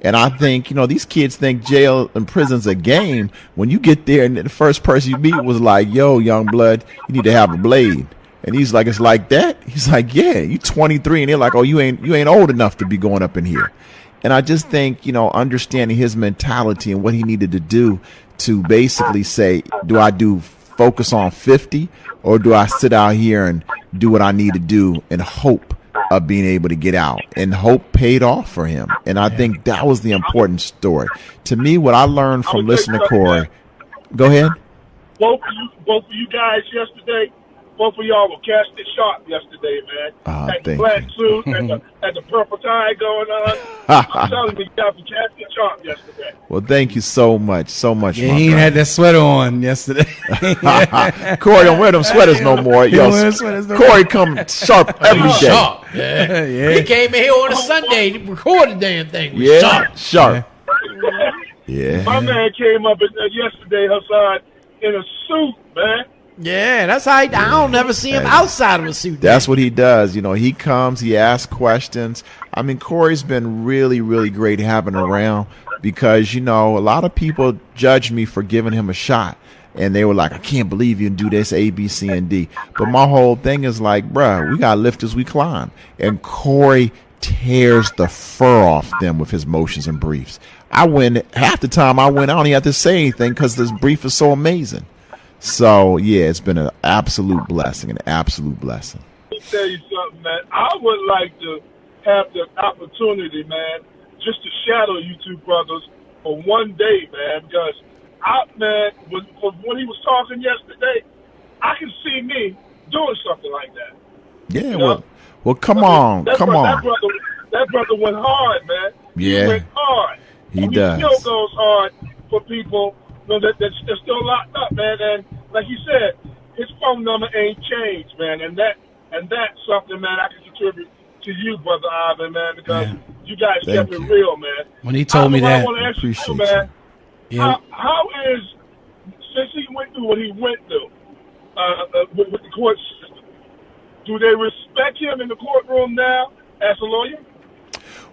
And I think, these kids think jail and prison's a game. When you get there and the first person you meet was like, "Yo, young blood, you need to have a blade." And he's like, "It's like that?" He's like, "Yeah, you 23." And they're like, "Oh, you ain't old enough to be going up in here." And I just think, understanding his mentality and what he needed to do to basically say, do I focus on 50, or do I sit out here and do what I need to do in hope of being able to get out? And hope paid off for him. And I think that was the important story. To me, what I learned from listening to Corey, go ahead. Both of you guys yesterday, both of y'all were casting sharp yesterday, man. Had the Thank black you. suit and the purple tie going on. I'm telling you, you guys were casting sharp yesterday. Well, thank you so much, my Yeah, he ain't had that sweater on yesterday. brother. Corey, don't wear them sweaters no more. He Yo, don't wear sweaters no Corey come sharp every day. Sharp. Yeah. Yeah. He came in here on a Sunday to record the damn thing. Was Yeah, sharp. sharp. Yeah. My man came up yesterday, Hassan, in a suit, man. Yeah, that's how I don't never see him outside of a suit. That's what he does. He comes, he asks questions. I mean, Corey's been really, really great having around because, a lot of people judged me for giving him a shot. And they were like, "I can't believe you can do this, A, B, C, and D." But my whole thing is like, bruh, we got to lift as we climb. And Corey tears the fur off them with his motions and briefs. Half the time I don't even have to say anything because this brief is so amazing. So, yeah, it's been an absolute blessing, Let me tell you something, man. I would like to have the opportunity, man, just to shadow you two brothers for one day, man, because when he was talking yesterday, I can see me doing something like that. Yeah, well, come on. That brother went hard, man. Yeah. He went hard. He And does. He still goes hard for people that's still locked up, man. And like you said, his phone number ain't changed, man. And that's something, man, I can contribute to you, Brother Ivan, man, because you guys kept it real, man. When he told me that, I want to ask you, appreciate man, yeah. how is, since he went through what he went through with the court system, do they respect him in the courtroom now as a lawyer?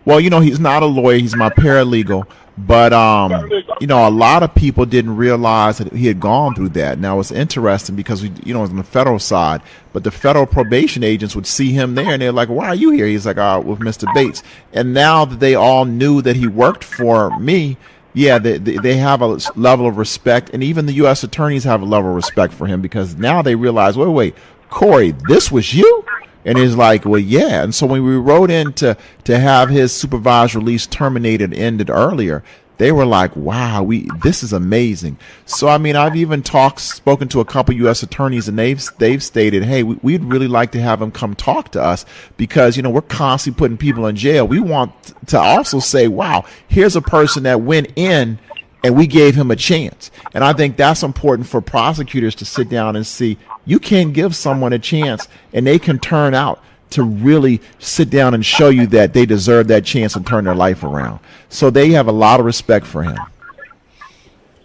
Well, he's not a lawyer. He's my paralegal. But, a lot of people didn't realize that he had gone through that. Now, it's interesting because, it was on the federal side, but the federal probation agents would see him there, and they're like, "Why are you here?" He's like, "With Mr. Bates." And now that they all knew that he worked for me, yeah, they have a level of respect, and even the U.S. attorneys have a level of respect for him because now they realize, wait, Corey, this was you? And he's like, "Well, yeah." And so when we wrote in to have his supervised release terminated, ended earlier, they were like, "Wow, this is amazing." So, I mean, I've even spoken to a couple U.S. attorneys, and they've stated, "Hey, we'd really like to have him come talk to us because, we're constantly putting people in jail. We want to also say, wow, here's a person that went in and we gave him a chance." And I think that's important for prosecutors to sit down and see. You can give someone a chance and they can turn out to really sit down and show you that they deserve that chance and turn their life around. So they have a lot of respect for him.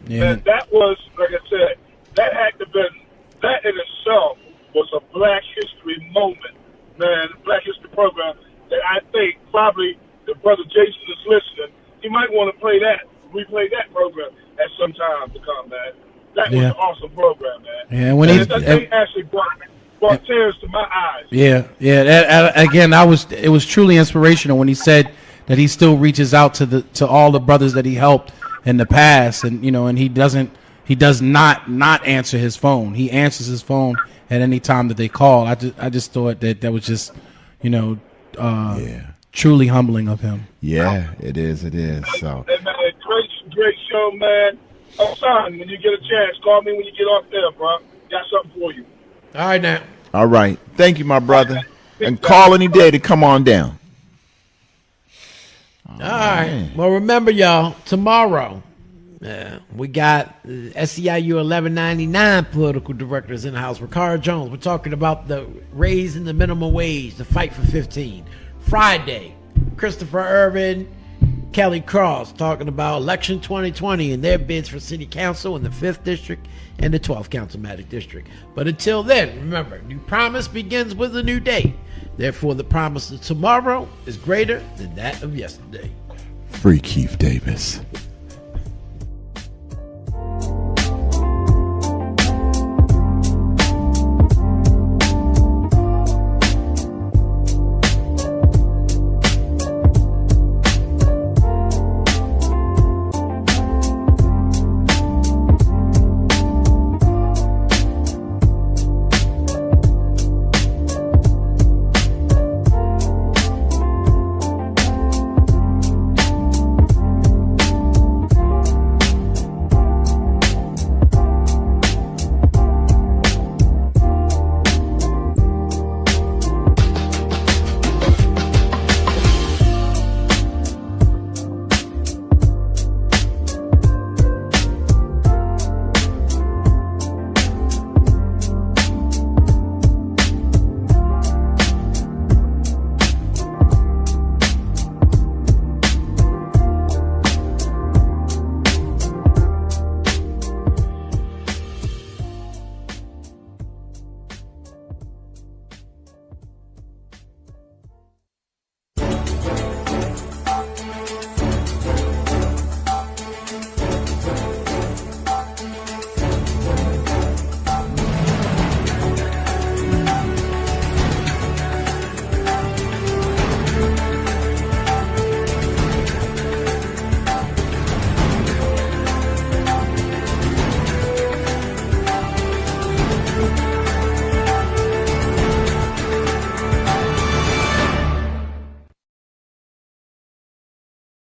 Yeah. And that was, like I said, that in itself was a Black History moment, man, Black History program that I think probably the brother Jason is listening. He might want to replay that program at some time to come, man. That was an awesome program, man. Yeah, and when they actually brought tears to my eyes. Yeah. Again, it was truly inspirational when he said that he still reaches out to all the brothers that he helped in the past, and and he does not answer his phone. He answers his phone at any time that they call. I just thought that was just truly humbling of him. Yeah, it is. It is. So, Hey, man, great show, man. Oh, son, when you get a chance, call me when you get off there, bro. Got something for you. All right, now. all right. Thank you, my brother. And call any day to come on down. All right. Well, remember, y'all, tomorrow we got SEIU 1199 political directors in the house. Ricardo Jones. We're talking about the raise in the minimum wage, the fight for 15. Friday, Christopher Irvin, Kelly Cross talking about election 2020 and their bids for city council in the 5th district and the 12th councilmatic district. But until then, remember, new promise begins with a new day. Therefore, the promise of tomorrow is greater than that of yesterday. Free Keith Davis.